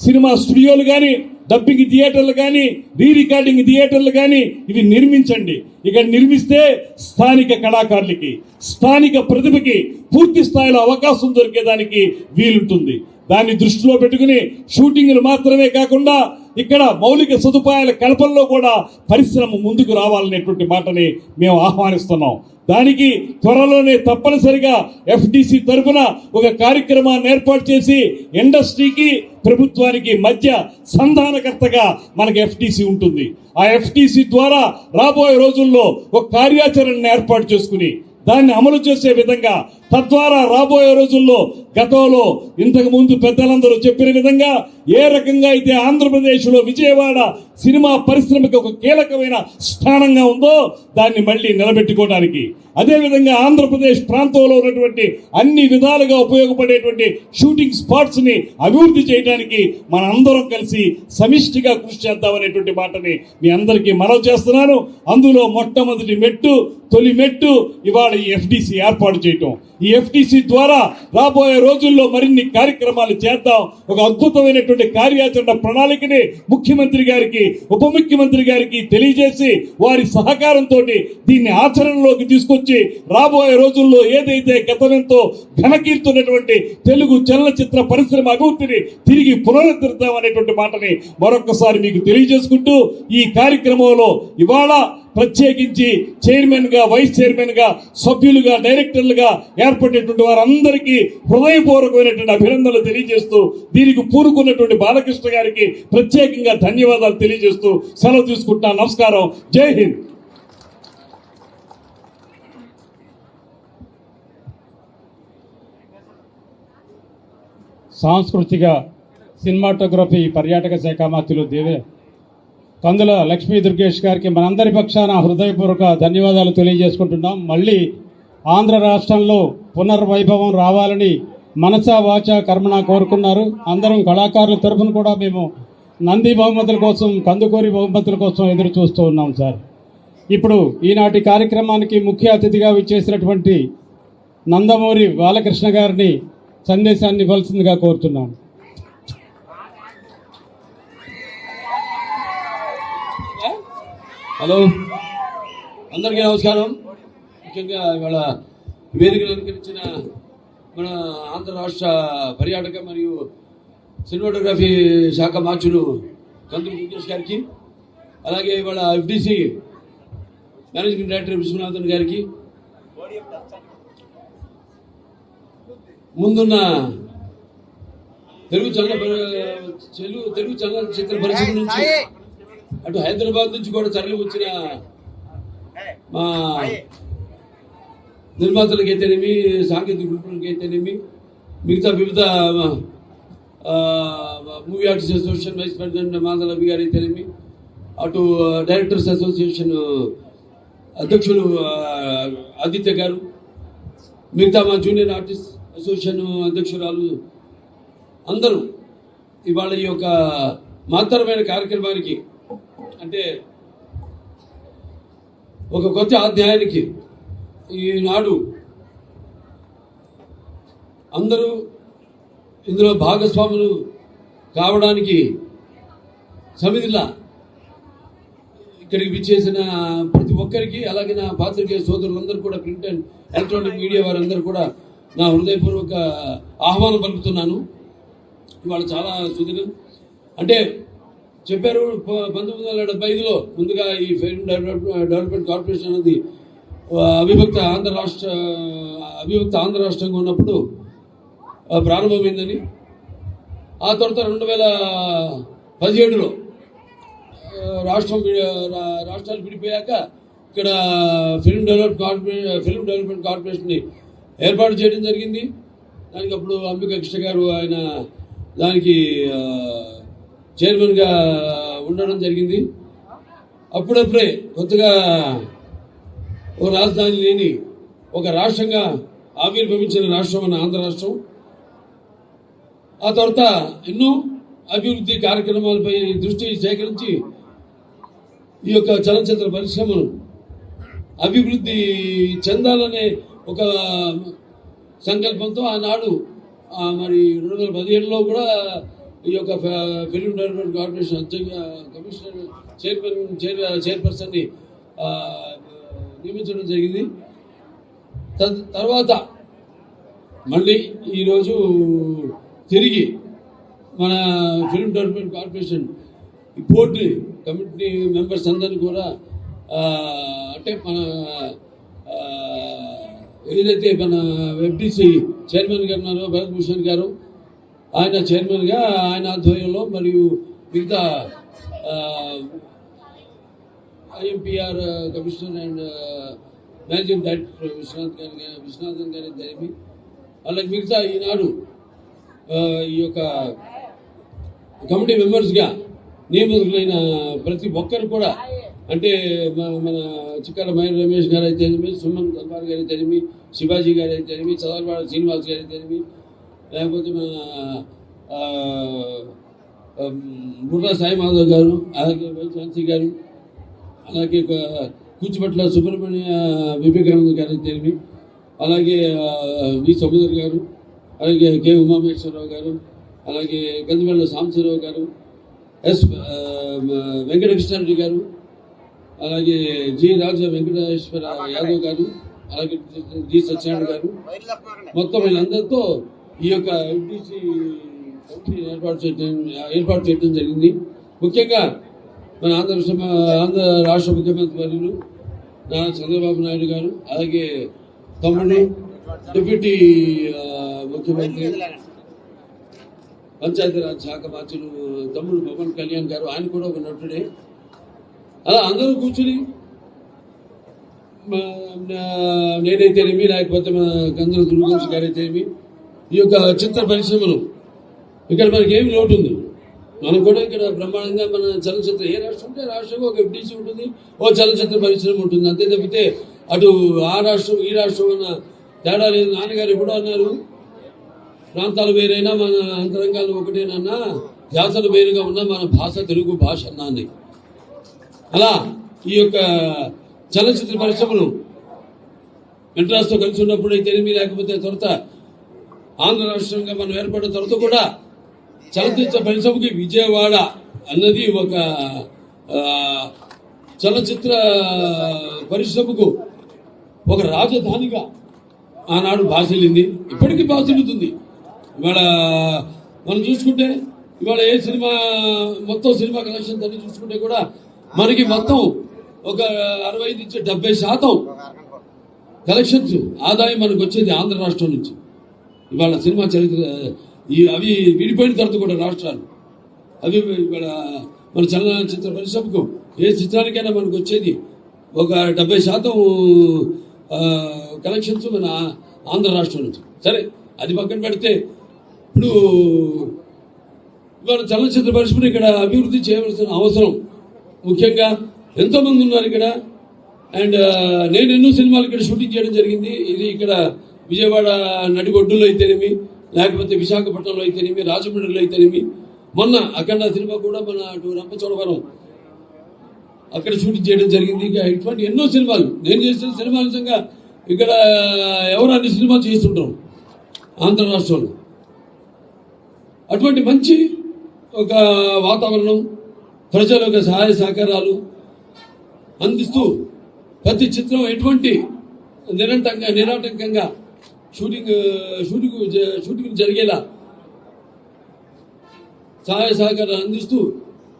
S9: సినిమా స్టూడియోలు కానీ, డబ్బింగ్ థియేటర్లు కానీ, రీ రికార్డింగ్ థియేటర్లు కానీ ఇవి నిర్మించండి. ఇక్కడ నిర్మిస్తే స్థానిక కళాకారులకి, స్థానిక ప్రతిభకి పూర్తి స్థాయిలో అవకాశం దొరికేదానికి వీలుంటుంది. దాన్ని దృష్టిలో పెట్టుకుని షూటింగ్లు మాత్రమే కాకుండా ఇక్కడ మౌలిక సదుపాయాల కల్పనలో కూడా పరిశ్రమ ముందుకు రావాలనేటువంటి మాటని మేము ఆహ్వానిస్తున్నాం. దానికి త్వరలోనే తప్పనిసరిగా ఎఫ్డిసి తరఫున ఒక కార్యక్రమాన్ని ఏర్పాటు చేసి ఇండస్ట్రీకి, ప్రభుత్వానికి మధ్య సంధానకర్తగా మనకి ఎఫ్డిసి ఉంటుంది. ఆ ఎఫ్డిసి ద్వారా రాబోయే రోజుల్లో ఒక కార్యాచరణను ఏర్పాటు చేసుకుని దాన్ని అమలు చేసే విధంగా, తద్వారా రాబోయే రోజుల్లో గతంలో ఇంతకు ముందు పెద్దలందరూ చెప్పిన విధంగా ఏ రకంగా అయితే ఆంధ్రప్రదేశ్లో విజయవాడ సినిమా పరిశ్రమకి ఒక కీలకమైన స్థానంగా ఉందో దాన్ని మళ్ళీ నిలబెట్టుకోవడానికి, అదేవిధంగా ఆంధ్రప్రదేశ్ ప్రాంతంలో ఉన్నటువంటి అన్ని విధాలుగా ఉపయోగపడేటువంటి షూటింగ్ స్పాట్స్ ని అభివృద్ధి చేయడానికి మనందరం కలిసి సమిష్టిగా కృషి చేద్దామనేటువంటి మాటని మీ అందరికీ మనవి చేస్తున్నాను. అందులో మొట్టమొదటి మెట్టు, తొలి మెట్టు ఇవాళ ఈ ఎఫ్డిసి ఏర్పాటు చేయటం. ఈ ఎఫ్టీసీ ద్వారా రాబోయే రోజుల్లో మరిన్ని కార్యక్రమాలు చేద్దాం. ఒక అద్భుతమైనటువంటి కార్యాచరణ ప్రణాళికని ముఖ్యమంత్రి గారికి, ఉప ముఖ్యమంత్రి గారికి తెలియజేసి వారి సహకారంతో దీన్ని ఆచరణలోకి తీసుకొచ్చి రాబోయే రోజుల్లో ఏదైతే గతమెంతో ఘనకీర్తున్నటువంటి తెలుగు చలనచిత్ర పరిశ్రమ అభివృద్ధిని తిరిగి పునరుద్ధరిద్దాం అనేటువంటి మాటని మరొకసారి మీకు తెలియజేసుకుంటూ ఈ కార్యక్రమంలో ఇవాళ ప్రత్యేకించి చైర్మన్ గా, వైస్ చైర్మన్ గా, సభ్యులుగా, డైరెక్టర్లుగా ఏర్పడినటువంటి వారందరికీ హృదయపూర్వకమైనటువంటి అభినందనలు తెలియజేస్తూ దీనికి పూనుకున్నటువంటి బాలకృష్ణ గారికి ప్రత్యేకంగా ధన్యవాదాలు తెలియజేస్తూ సెలవు తీసుకుంటున్నాను. నమస్కారం. జై హింద్.
S5: సాంస్కృతిక సినిమాటోగ్రఫీ పర్యాటక శాఖ మంత్రులు కందుల లక్ష్మీ దుర్గేష్ గారికి మనందరి పక్షాన హృదయపూర్వక ధన్యవాదాలు తెలియజేసుకుంటున్నాం. మళ్ళీ ఆంధ్ర రాష్ట్రంలో పునర్వైభవం రావాలని మనసా వాచ కర్మణ కోరుకున్నారు. అందరం కళాకారుల తరఫున కూడా మేము నంది బహుమతుల కోసం, కందుకూరి బహుమతుల కోసం ఎదురు చూస్తూ ఉన్నాం సార్. ఇప్పుడు ఈనాటి కార్యక్రమానికి ముఖ్య అతిథిగా విచ్చేసినటువంటి నందమూరి బాలకృష్ణ గారిని సందేశాన్ని ఇవ్వాల్సిందిగా కోరుతున్నాం.
S9: హలో, అందరికీ నమస్కారం. ముఖ్యంగా ఇవాళ వేదికను అలంకరించిన మన ఆంధ్ర రాష్ట్ర పర్యాటక మరియు సినిమాటోగ్రఫీ శాఖ మార్చులు కందుకూరి దుర్గేష్ గారికి, అలాగే ఇవాళ ఎఫ్డిసి మేనేజింగ్ డైరెక్టర్ విశ్వనాథన్ గారికి, ముందున్న తెలుగు చలనచిత్ర పరిశ్రమ నుంచి అటు హైదరాబాద్ నుంచి కూడా తరలి వచ్చిన మా నిర్మాతలకు అయితేనేమి, సాంకేతిక నిపుణులకి అయితేనేమి, మిగతా వివిధ movie artist association vice president Madhavi గారు అయితేనేమి, అటు డైరెక్టర్స్ అసోసియేషన్ అధ్యక్షులు ఆదిత్య గారు, మిగతా మా జూనియర్ ఆర్టిస్ట్ అసోసియేషన్ అధ్యక్షురాలు అందరూ ఇవాళ ఈ యొక్క మహత్తరమైన కార్యక్రమానికి, అంటే ఒక కొత్త అధ్యాయానికి ఈనాడు అందరూ ఇందులో భాగస్వాములు కావడానికి సమితిలా ఇక్కడికి విచ్చేసిన ప్రతి ఒక్కరికి, అలాగే నా పాత్రికేయ సోదరులందరూ కూడా, ప్రింట్ అండ్ ఎలక్ట్రానిక్ మీడియా వారందరూ కూడా నా హృదయపూర్వక ఆహ్వానం పలుకుతున్నాను. ఇవాళ చాలా సుదినం. అంటే చెప్పారు 1975లో ముందుగా ఈ ఫిల్మ్ డెవలప్మెంట్ కార్పొరేషన్ అనేది అవిభక్త ఆంధ్ర రాష్ట్రంగా ఉన్నప్పుడు ప్రారంభమైందని. ఆ తర్వాత 2017లో రాష్ట్రాలు విడిపోయాక ఇక్కడ ఫిల్మ్ డెవలప్మెంట్ కార్పొరేషన్ని ఏర్పాటు చేయడం జరిగింది. దానికి అప్పుడు అంబికా కృష్ణ గారు ఆయన దానికి చైర్మన్గా ఉండడం జరిగింది. అప్పుడప్పుడే కొత్తగా ఓ రాజధాని లేని ఒక రాష్ట్రంగా ఆవిర్భవించిన రాష్ట్రం మన ఆంధ్ర రాష్ట్రం. ఆ తర్వాత ఎన్నో అభివృద్ధి కార్యక్రమాలపై దృష్టి సేకరించి ఈ యొక్క చలనచిత్ర పరిశ్రమను అభివృద్ధి చెందాలనే ఒక సంకల్పంతో ఆనాడు మరి 2017లో కూడా ఈ యొక్క ఫిల్మ్ డెవలప్మెంట్ కార్పొరేషన్ కమిషనర్ చైర్పర్సన్ని నియమించడం జరిగింది. తర్వాత మళ్ళీ ఈరోజు తిరిగి మన film development corporation board committee members అందరినీ కూడా అంటే మన ఏదైతే మన ఎఫ్డిసి చైర్మన్ గారు ఉన్నారో భరత్ భూషణ్ గారు, ఆయన చైర్మన్గా ఆయన ఆధ్వర్యంలో, మరియు మిగతా IMPR commissioner and managing director Viswanathan గారి జరిపి, అలాగే మిగతా ఈనాడు ఈ యొక్క కమిటీ మెంబర్స్గా నియమితులైన ప్రతి ఒక్కరు కూడా, అంటే మన చిక్కాల మహేంద్ర రమేష్ గారు అయితేనేమి, సుమన్ తల్వార్ గారు అయితేనేమి, శివాజీ గారు అయితేనేమి, చదలవాడ శ్రీనివాస్ గారు అయితేనేమి, లేకపోతే మన బుర్రా సాయి మాధవ్ గారు, అలాగే వైశాంతి గారు, అలాగే కూచిపట్ల సుబ్రహ్మణ్య వివేకానంద గారు అయితేనేమి, అలాగే వి సముద్ర గారు, అలాగే కె ఉమామేశ్వరరావు గారు, అలాగే గంజిమల్ల సాంబశివరావు గారు, ఎస్ వెంకటకృష్ణారెడ్డి గారు, అలాగే జి రాజ వెంకటేశ్వర యాదవ్ గారు, అలాగే జి సత్యనారాయణ గారు, మొత్తం వీళ్ళందరితో ఈ యొక్క ఎఫ్డిసి కమిటీ ఏర్పాటు చేయడం జరిగింది. ముఖ్యంగా మన ఆంధ్ర రాష్ట్ర ముఖ్యమంత్రి వర్యులు నారా చంద్రబాబు నాయుడు గారు, అలాగే తమ్ముడు డిప్యూటీ ముఖ్యమంత్రి పంచాయతీరాజ్ శాఖ మంత్రులు తమ్ముడు పవన్ కళ్యాణ్ గారు, ఆయన కూడా ఒక నటుడే. అలా అందరూ కూర్చుని నేనైతేనేమి, లేకపోతే మన గంధర దుర్గంశ్ గారైతేనేమి, ఈ యొక్క చిత్ర పరిశ్రమలు ఇక్కడ మనకి ఏమి లోటు ఉంది. మనం కూడా ఇక్కడ బ్రహ్మాండంగా మన చలనచిత్ర ఏ రాష్ట్రం ఉంటే రాష్ట్రంలో ఒక ఎఫ్డీసీ ఉంటుంది, ఓ చలనచిత్ర పరిశ్రమ ఉంటుంది. అంతే తప్పితే అటు ఆ రాష్ట్రం ఈ రాష్ట్రం అన్న తేడా లేదు. నాన్నగారు ఎప్పుడో అన్నారు, ప్రాంతాలు వేరైనా మన అంతరంగాలు ఒకటేనన్నా, జాతలు వేరుగా ఉన్నా మన భాష తెలుగు భాష అన్నాన్ని. అలా ఈ యొక్క చలనచిత్ర పరిశ్రమను మెడ్రాస్తో కలిసి ఉన్నప్పుడు అయితేనేమి, లేకపోతే తర్వాత ఆంధ్ర రాష్ట్రంగా మనం ఏర్పడిన తర్వాత కూడా చలనచిత్ర పరిశ్రమకి విజయవాడ అన్నది ఒక చలనచిత్ర పరిశ్రమకు ఒక రాజధానిగా ఆనాడు భాషలింది, ఇప్పటికీ భాషలుతుంది. ఇవాళ మనం చూసుకుంటే ఇవాళ ఏ సినిమా మొత్తం సినిమా కలెక్షన్స్ అన్ని చూసుకుంటే కూడా మనకి మొత్తం ఒక 65-70% కలెక్షన్స్ ఆదాయం మనకు వచ్చేది ఆంధ్ర రాష్ట్రం నుంచి. ఇవాళ సినిమా చరిత్ర అవి విడిపోయిన తర్వాత కూడా రాష్ట్రాలు అవి ఇవాళ మన చలనచిత్ర పరిశ్రమకు ఏ చిత్రానికైనా మనకు వచ్చేది ఒక 70% కలెక్షన్స్ మన ఆంధ్ర రాష్ట్రం నుంచి. సరే, అది పక్కన పెడితే ఇప్పుడు ఇవాళ చలనచిత్ర పరిశ్రమను ఇక్కడ అభివృద్ధి చేయవలసిన అవసరం ముఖ్యంగా ఎంతోమంది ఉన్నారు ఇక్కడ. అండ్ నేను ఎన్నో సినిమాలు ఇక్కడ షూటింగ్ చేయడం జరిగింది. ఇది ఇక్కడ విజయవాడ నడిబొడ్డులో అయితేనేమి, లేకపోతే విశాఖపట్నంలో అయితేనేమి, రాజమండ్రిలో అయితేనేమి, మొన్న అఖండ సినిమా కూడా మన అటు రంపచోడవరం అక్కడ షూటింగ్ చేయడం జరిగింది. ఇక ఇటువంటి ఎన్నో సినిమాలు నేను చేసిన సినిమా నిజంగా ఇక్కడ ఎవరు అన్ని సినిమాలు చేస్తుంటారు ఆంధ్ర రాష్ట్రంలో. అటువంటి మంచి ఒక వాతావరణం, ప్రజల యొక్క సహాయ సహకారాలు అందిస్తూ ప్రతి చిత్రం ఎటువంటి నిరాటంకంగా షూటింగ్ జరిగేలా సహాయ సహకారాలు అందిస్తూ,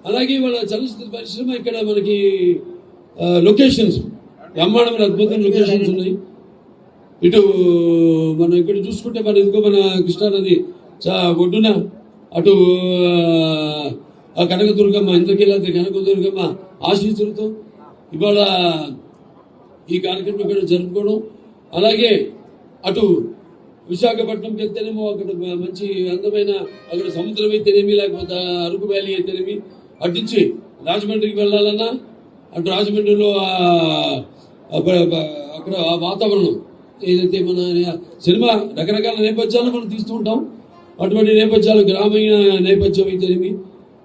S9: అలాగే వాళ్ళ చలనచిత్ర పరిశ్రమ ఇక్కడ మనకి లొకేషన్స్ బ్రహ్మాండమైన అద్భుతమైన లొకేషన్స్ ఉన్నాయి. ఇటు మనం ఇక్కడ చూసుకుంటే మన ఇదిగో మన కృష్ణానది ఒడ్డున అటు కనకదుర్గమ్మ, ఇంద్రకీలాద్రి కనకదుర్గమ్మ ఆశీస్సులతో ఇవాళ ఈ కార్యక్రమం ఇక్కడ జరుపుకోవడం, అలాగే అటు విశాఖపట్నంకి వెళ్తేనేమో అక్కడ మంచి అందమైన అక్కడ సముద్రం అయితేనేమి, లేకపోతే అరకు వ్యాలీ అయితేనేమి, అటు నుంచి రాజమండ్రికి వెళ్ళాలన్నా అటు రాజమండ్రిలో అక్కడ ఆ వాతావరణం ఏదైతే మన సినిమా రకరకాల నేపథ్యాలు మనం తీస్తూ ఉంటాం. అటువంటి నేపథ్యాలు గ్రామీణ నేపథ్యం అయితేనేమి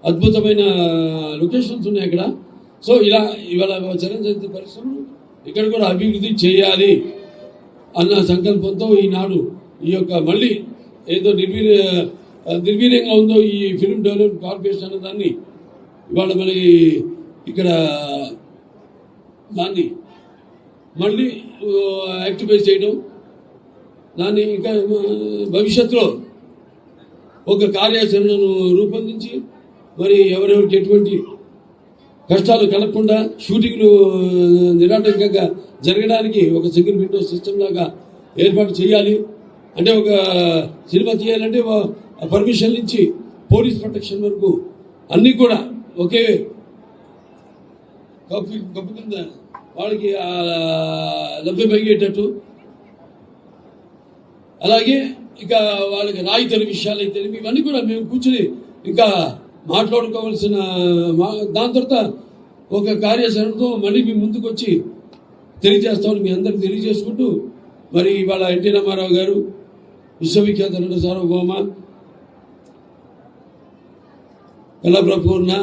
S9: అద్భుతమైన లొకేషన్స్ ఉన్నాయి అక్కడ. సో ఇలా ఇవాళ చలనచిత్ర పరిశ్రమను ఇక్కడ కూడా అభివృద్ధి చేయాలి అన్న సంకల్పంతో ఈనాడు ఈ యొక్క మళ్ళీ ఏదో నిర్వీర్యంగా ఉందో ఈ ఫిల్మ్ డెవలప్మెంట్ కార్పొరేషన్ అనే దాన్ని ఇవాళ మళ్ళీ ఇక్కడ దాన్ని మళ్ళీ యాక్టివేట్ చేయడం, దాన్ని ఇంకా భవిష్యత్తులో ఒక కార్యాచరణను రూపొందించి మరి ఎవరెవరికి ఎటువంటి కష్టాలు కలగకుండా షూటింగ్లు నిరాటంకంగా జరగడానికి ఒక సింగిల్ విండో సిస్టమ్ లాగా ఏర్పాటు చేయాలి. అంటే ఒక సినిమా తీయాలంటే పర్మిషన్ నుంచి పోలీస్ ప్రొటెక్షన్ వరకు అన్నీ కూడా ఒకే కప్పు కింద వాళ్ళకి లభ్యమయ్యేటట్టు, అలాగే ఇక వాళ్ళకి రాయితీల విషయాలు అయితే ఇవన్నీ కూడా మేము కూర్చొని ఇంకా మాట్లాడుకోవాల్సిన దాని తర్వాత ఒక కార్యాచరణతో మళ్ళీ మీ ముందుకు వచ్చి తెలియజేస్తామని మీ అందరికి తెలియజేసుకుంటూ, మరి ఇవాళ ఎన్టీ రామారావు గారు విశ్వవిఖ్యాత నట సార్వభౌమ కళాప్రపూర్ణ,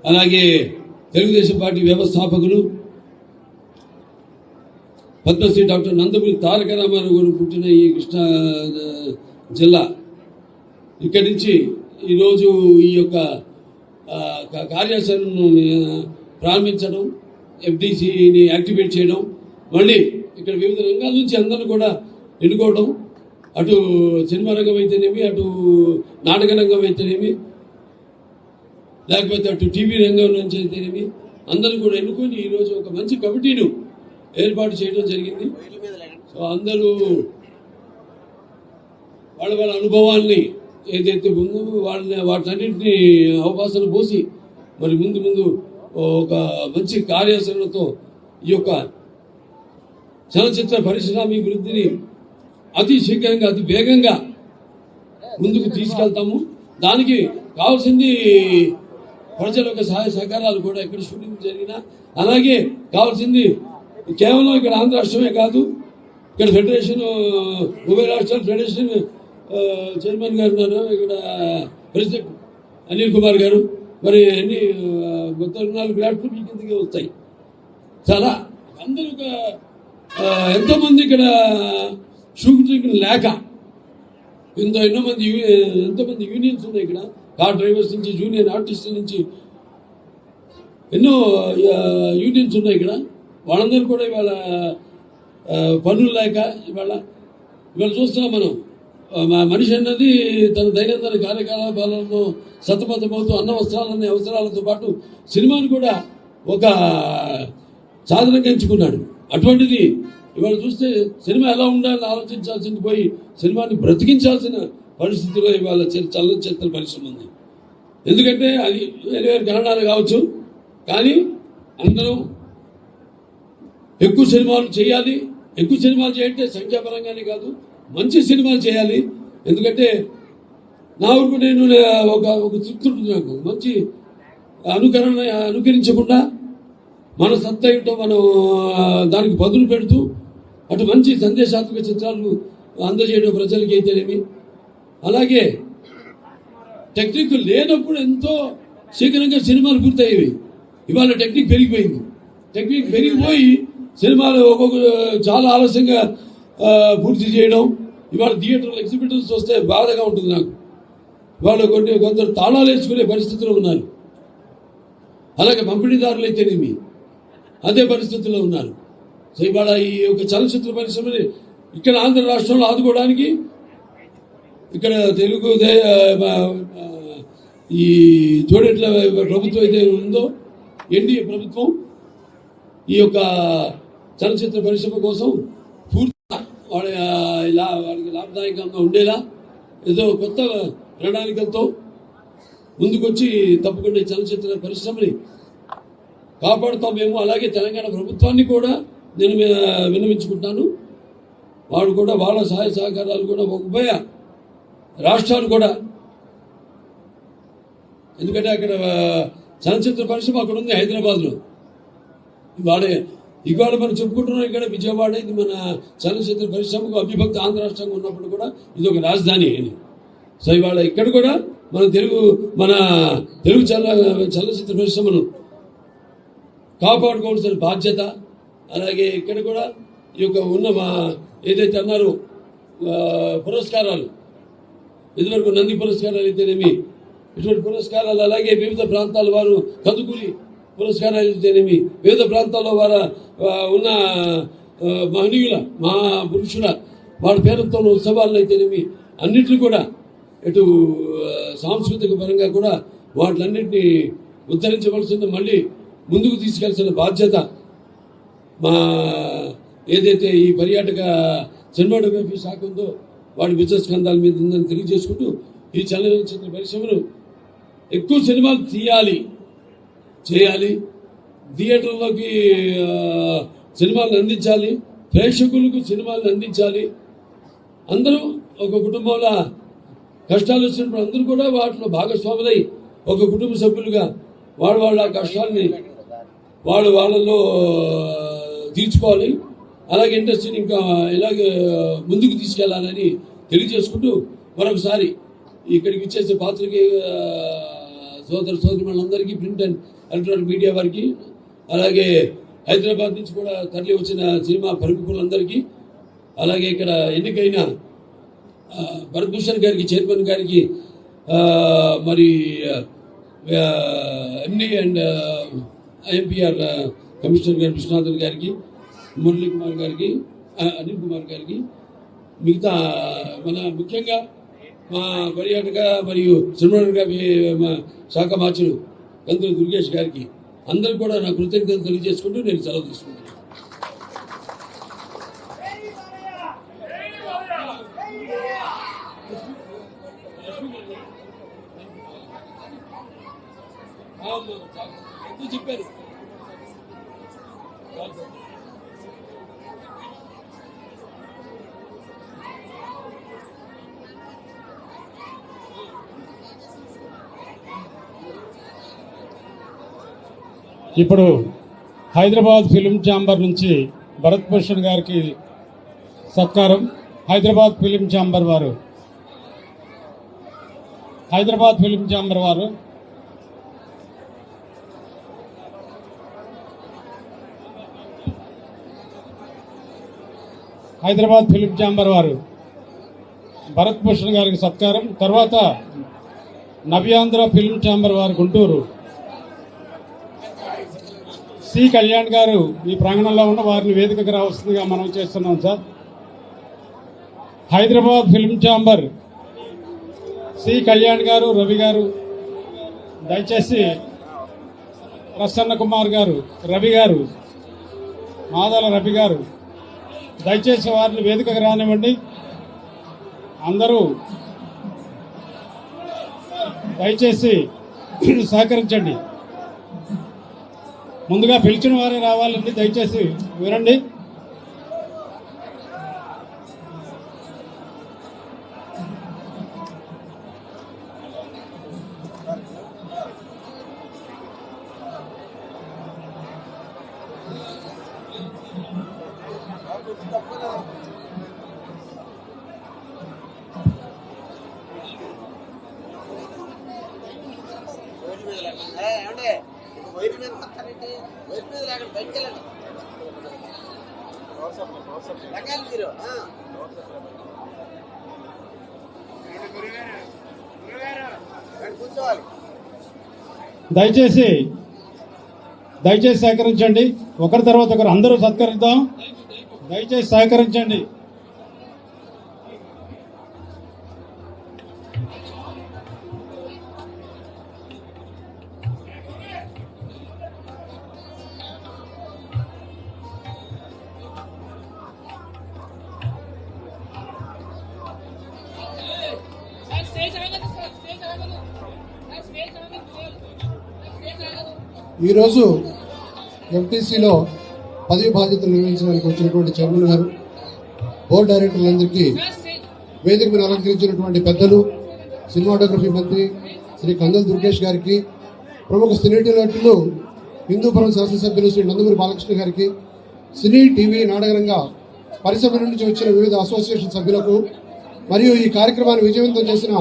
S9: అలాగే తెలుగుదేశం పార్టీ వ్యవస్థాపకులు పద్మశ్రీ డాక్టర్ నందమూరి తారక రామారావు గారు పుట్టిన ఈ కృష్ణా జిల్లా, ఇక్కడి నుంచి ఈరోజు ఈ యొక్క కార్యాచరణను ప్రారంభించడం, ఎఫ్డిసిని యాక్టివేట్ చేయడం, మళ్ళీ ఇక్కడ వివిధ రంగాల నుంచి అందరూ కూడా ఎన్నుకోవడం, అటు సినిమా రంగం అయితేనేమి, అటు నాటక రంగం అయితేనేమి, లేకపోతే అటు టీవీ రంగం నుంచి అయితేనేమి అందరూ కూడా ఎన్నుకొని ఈరోజు ఒక మంచి కమిటీను ఏర్పాటు చేయడం జరిగింది. సో అందరూ వాళ్ళ వాళ్ళ అనుభవాల్ని ఏదైతే ఉందో వాటన్నింటినీ అవకాశం పోసి మరి ముందు ఒక మంచి కార్యాచరణతో ఈ యొక్క చలనచిత్ర పరిశ్రమాభివృద్ధిని అతి శీఘ్రంగా, అతి వేగంగా ముందుకు తీసుకెళ్తాము. దానికి కావాల్సింది ప్రజల యొక్క సహాయ సహకారాలు కూడా ఇక్కడ షూటింగ్ జరిగినా, అలాగే కావాల్సింది కేవలం ఇక్కడ ఆంధ్ర రాష్ట్రమే కాదు, ఇక్కడ ఫెడరేషన్, ఉభయ రాష్ట్రాల ఫెడరేషన్ చైర్మన్ గారు ఉన్నారు, ఇక్కడ ప్రెసిడెంట్ అనిల్ కుమార్ గారు, మరి అన్ని మొత్తం 4 ప్లాట్ఫామ్ల కిందకి వస్తాయి. చాలా అందరూ ఎంతోమంది ఇక్కడ షూటింగ్ లేక ఎంతోమంది యూనియన్స్ ఉన్నాయి ఇక్కడ, కార్ డ్రైవర్స్ నుంచి, జూనియర్ ఆర్టిస్టుల నుంచి ఎన్నో యూనియన్స్ ఉన్నాయి ఇక్కడ. వాళ్ళందరూ కూడా ఇవాళ పనులు లేక ఇవాళ చూస్తున్నాం మనం. మనిషి అన్నది తన దైనందిన కార్యకలాపాలను సతమతమవుతూ అన్న వస్త్రాలనే అవసరాలతో పాటు సినిమాను కూడా ఒక సాధనంగా ఎంచుకున్నాడు. అటువంటిది ఇవాళ చూస్తే సినిమా ఎలా ఉండాలని ఆలోచించాల్సింది పోయి సినిమాని బ్రతికించాల్సిన పరిస్థితిలో ఇవాళ చలనచిత్ర పరిశ్రమ ఉంది. ఎందుకంటే అది వేరే కారణాలు కావచ్చు, కానీ అందరం ఎక్కువ సినిమాలు చేయాలి. ఎక్కువ సినిమాలు చేయంటే సంఖ్యాపరంగానే కాదు, మంచి సినిమాలు చేయాలి. ఎందుకంటే నా ఊరుకు నేను ఒక తృప్తి ఉంటుంది నాకు. మంచి అనుకరించకుండా మన సత్తా ఏంటో మనం దానికి బదులు పెడుతూ అటు మంచి సందేశాత్మక చిత్రాలు అందజేయడం ప్రజలకి అయితేనేమి, అలాగే టెక్నిక్ లేనప్పుడు ఎంతో శీఘ్రంగా సినిమాలు పూర్తయ్యేవి. ఇవాళ టెక్నిక్ పెరిగిపోయింది. టెక్నిక్ పెరిగిపోయి సినిమాలు చాలా ఆలస్యంగా పూర్తి చేయడం. ఇవాళ థియేటర్లో ఎగ్జిబిటర్స్ వస్తే బాధగా ఉంటుంది నాకు. వాళ్ళు కొందరు తాళాలు వేసుకునే పరిస్థితుల్లో ఉన్నారు. అలాగే పంపిణీదారులు అయితేనేమి అదే పరిస్థితుల్లో ఉన్నారు. సో ఇవాళ ఈ యొక్క చలనచిత్ర పరిశ్రమని ఇక్కడ ఆంధ్ర రాష్ట్రంలో ఆదుకోవడానికి ఇక్కడ తెలుగు ఈ జోడెట్ల ప్రభుత్వం అయితే ఉందో, ఎన్డీఏ ప్రభుత్వం ఈ యొక్క చలనచిత్ర పరిశ్రమ కోసం పూర్తిగా వాళ్ళకి లాభదాయకంగా ఉండేలా ఏదో కొత్త ప్రణాళికలతో ముందుకొచ్చి తప్పకుండా ఈ చలనచిత్ర పరిశ్రమని కాపాడుతామేమో. అలాగే తెలంగాణ ప్రభుత్వాన్ని కూడా నేను విన్నవించుకుంటాను. వాడు కూడా వాళ్ళ సహాయ సహకారాలు కూడా ఉభయ రాష్ట్రాలు కూడా, ఎందుకంటే అక్కడ చలనచిత్ర పరిశ్రమ అక్కడ ఉంది హైదరాబాద్లో. ఇవాళ మనం చెప్పుకుంటున్నాం ఇక్కడ విజయవాడ ఇది మన చలనచిత్ర పరిశ్రమకు అవిభక్త ఆంధ్ర రాష్ట్రంగా ఉన్నప్పుడు కూడా ఇది ఒక రాజధాని అని. సో ఇవాళ ఇక్కడ కూడా మన తెలుగు చలనచిత్ర పరిశ్రమను కాపాడుకోవాల్సిన బాధ్యత. అలాగే ఇక్కడ కూడా ఈ యొక్క ఉన్న ఏదైతే అన్నారో పురస్కారాలు, ఇదివరకు నంది పురస్కారాలు అయితేనేమి, ఇటువంటి పురస్కారాలు, అలాగే వివిధ ప్రాంతాల వారు కందుకూరి పురస్కారాలు అయితేనేమి, వివిధ ప్రాంతాల్లో వారు ఉన్న మహనీయుల పురుషుల వాళ్ళ పేరుతో ఉత్సవాలను అయితేనేమి అన్నింటినీ కూడా ఇటు సాంస్కృతిక పరంగా కూడా వాటిలన్నింటినీ ఉద్ధరించవలసిన, మళ్ళీ ముందుకు తీసుకెళ్లాల్సిన బాధ్యత ఏదైతే ఈ పర్యాటక సినిమాటోగ్రఫీ శాఖ ఉందో వాడి బిజినెస్ స్కంధాల మీద ఉందని తెలియజేసుకుంటూ ఈ చలనచిత్ర పరిశ్రమను ఎక్కువ సినిమాలు చేయాలి, థియేటర్లోకి సినిమాలను అందించాలి, ప్రేక్షకులకు సినిమాలను అందించాలి. అందరూ ఒక కుటుంబంలో కష్టాలు వచ్చినప్పుడు అందరూ కూడా వాటిలో భాగస్వాములై ఒక కుటుంబ సభ్యులుగా వాళ్ళ కష్టాలని వాళ్ళలో తీర్చుకోవాలి. అలాగే ఇండస్ట్రీని ఇంకా ఇలాగే ముందుకు తీసుకెళ్లాలని తెలియజేసుకుంటూ మరొకసారి ఇక్కడికి ఇచ్చేసే పాత్రకి సోదరులందరికీ, ప్రింట్ అండ్ ఎలక్ట్రానిక్ మీడియా వారికి, అలాగే హైదరాబాద్ నుంచి కూడా తరలి వచ్చిన సినిమా ప్రముఖులందరికీ, అలాగే ఇక్కడ ఎన్నికైన భరత్ భూషణ్ గారికి, చైర్మన్ గారికి, మరి ఎండి అండ్ ఐఎంపీఆర్ కమిషనర్ గారు విశ్వనాథన్ గారికి, మురళీ కుమార్ గారికి, అనిల్ కుమార్ గారికి, మిగతా ముఖ్యంగా మా పర్యాటక మరియు సినిమా శాఖ మార్చులు కందులు దుర్గేష్ గారికి అందరూ కూడా నా కృతజ్ఞతలు తెలియజేసుకుంటూ నేను సెలవు తీసుకుంటాను. చెప్పారు
S5: ఇప్పుడు హైదరాబాద్ ఫిలిం ఛాంబర్ నుంచి భరత్ భూషణ్ గారికి సత్కారం. హైదరాబాద్ ఫిలిం ఛాంబర్ వారు హైదరాబాద్ ఫిలిం ఛాంబర్ వారు భరత్ భూషణ్ గారికి సత్కారం. తర్వాత నవ్యాంధ్ర ఫిలిం ఛాంబర్ వారు గుంటూరు సి కళ్యాణ్ గారు ఈ ప్రాంగణంలో ఉన్న వారిని వేదికకు రావాల్సిందిగా మనం చేస్తున్నాం sir. Hyderabad film chamber C Kalyan గారు, రవి గారు, దయచేసి ప్రసన్న కుమార్ గారు, రవి గారు, మాదల రవి గారు, దయచేసి వారిని వేదికకు రానివ్వండి. అందరూ దయచేసి సహకరించండి. ముందుగా పిలిచిన వారే రావాలండి, దయచేసి వినండి. దయచేసి సహకరించండి. ఒకరి తర్వాత ఒకరు అందరూ సత్కరిద్దాం. దయచేసి సహకరించండి.
S7: ఈరోజు ఎఫ్టీసీలో పదవి బాధ్యతలు నిర్వహించడానికి వచ్చినటువంటి చైర్మన్ గారు, బోర్డు డైరెక్టర్లందరికీ, వేదిక మీద అలంకరించినటువంటి పెద్దలు, సినిమాటోగ్రఫీ మంత్రి శ్రీ కందుల దుర్గేష్ గారికి, ప్రముఖ సినీ నటులు హిందూపురం శాసనసభ్యులు శ్రీ నందమూరి బాలకృష్ణ గారికి, సినీ టీవీ నాటకరంగ పరిశ్రమ నుంచి వచ్చిన వివిధ అసోసియేషన్ సభ్యులకు, మరియు ఈ కార్యక్రమాన్ని విజయవంతం చేసిన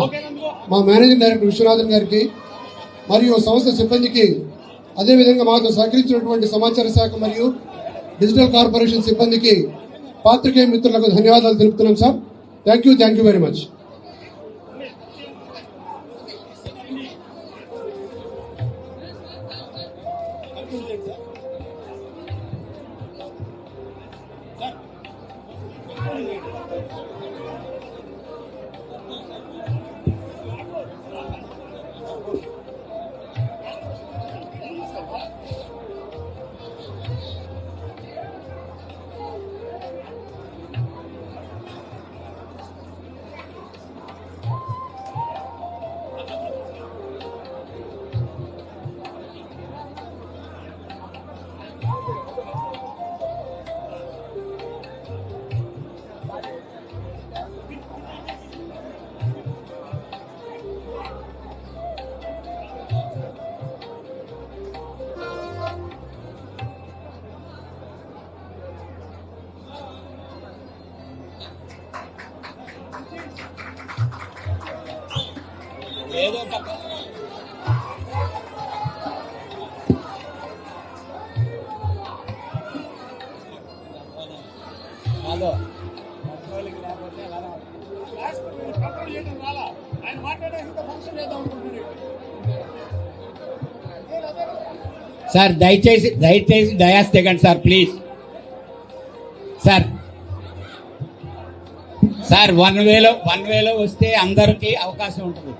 S7: మా మేనేజింగ్ డైరెక్టర్ విశ్వనాథన్ గారికి మరియు సంస్థ సిబ్బందికి, అదేవిధంగా మాతో సహకరించినటువంటి సమాచార శాఖ మరియు డిజిటల్ కార్పొరేషన్ సిబ్బందికి, పాత్రికేయ మిత్రులకు ధన్యవాదాలు తెలుపుతున్నాం sir. Thank you very much.
S4: Sir దయచేసి డయాస్ దిగండి సార్ ప్లీజ్. సార్ వన్ వేలో వస్తే అందరికీ అవకాశం ఉంటుంది.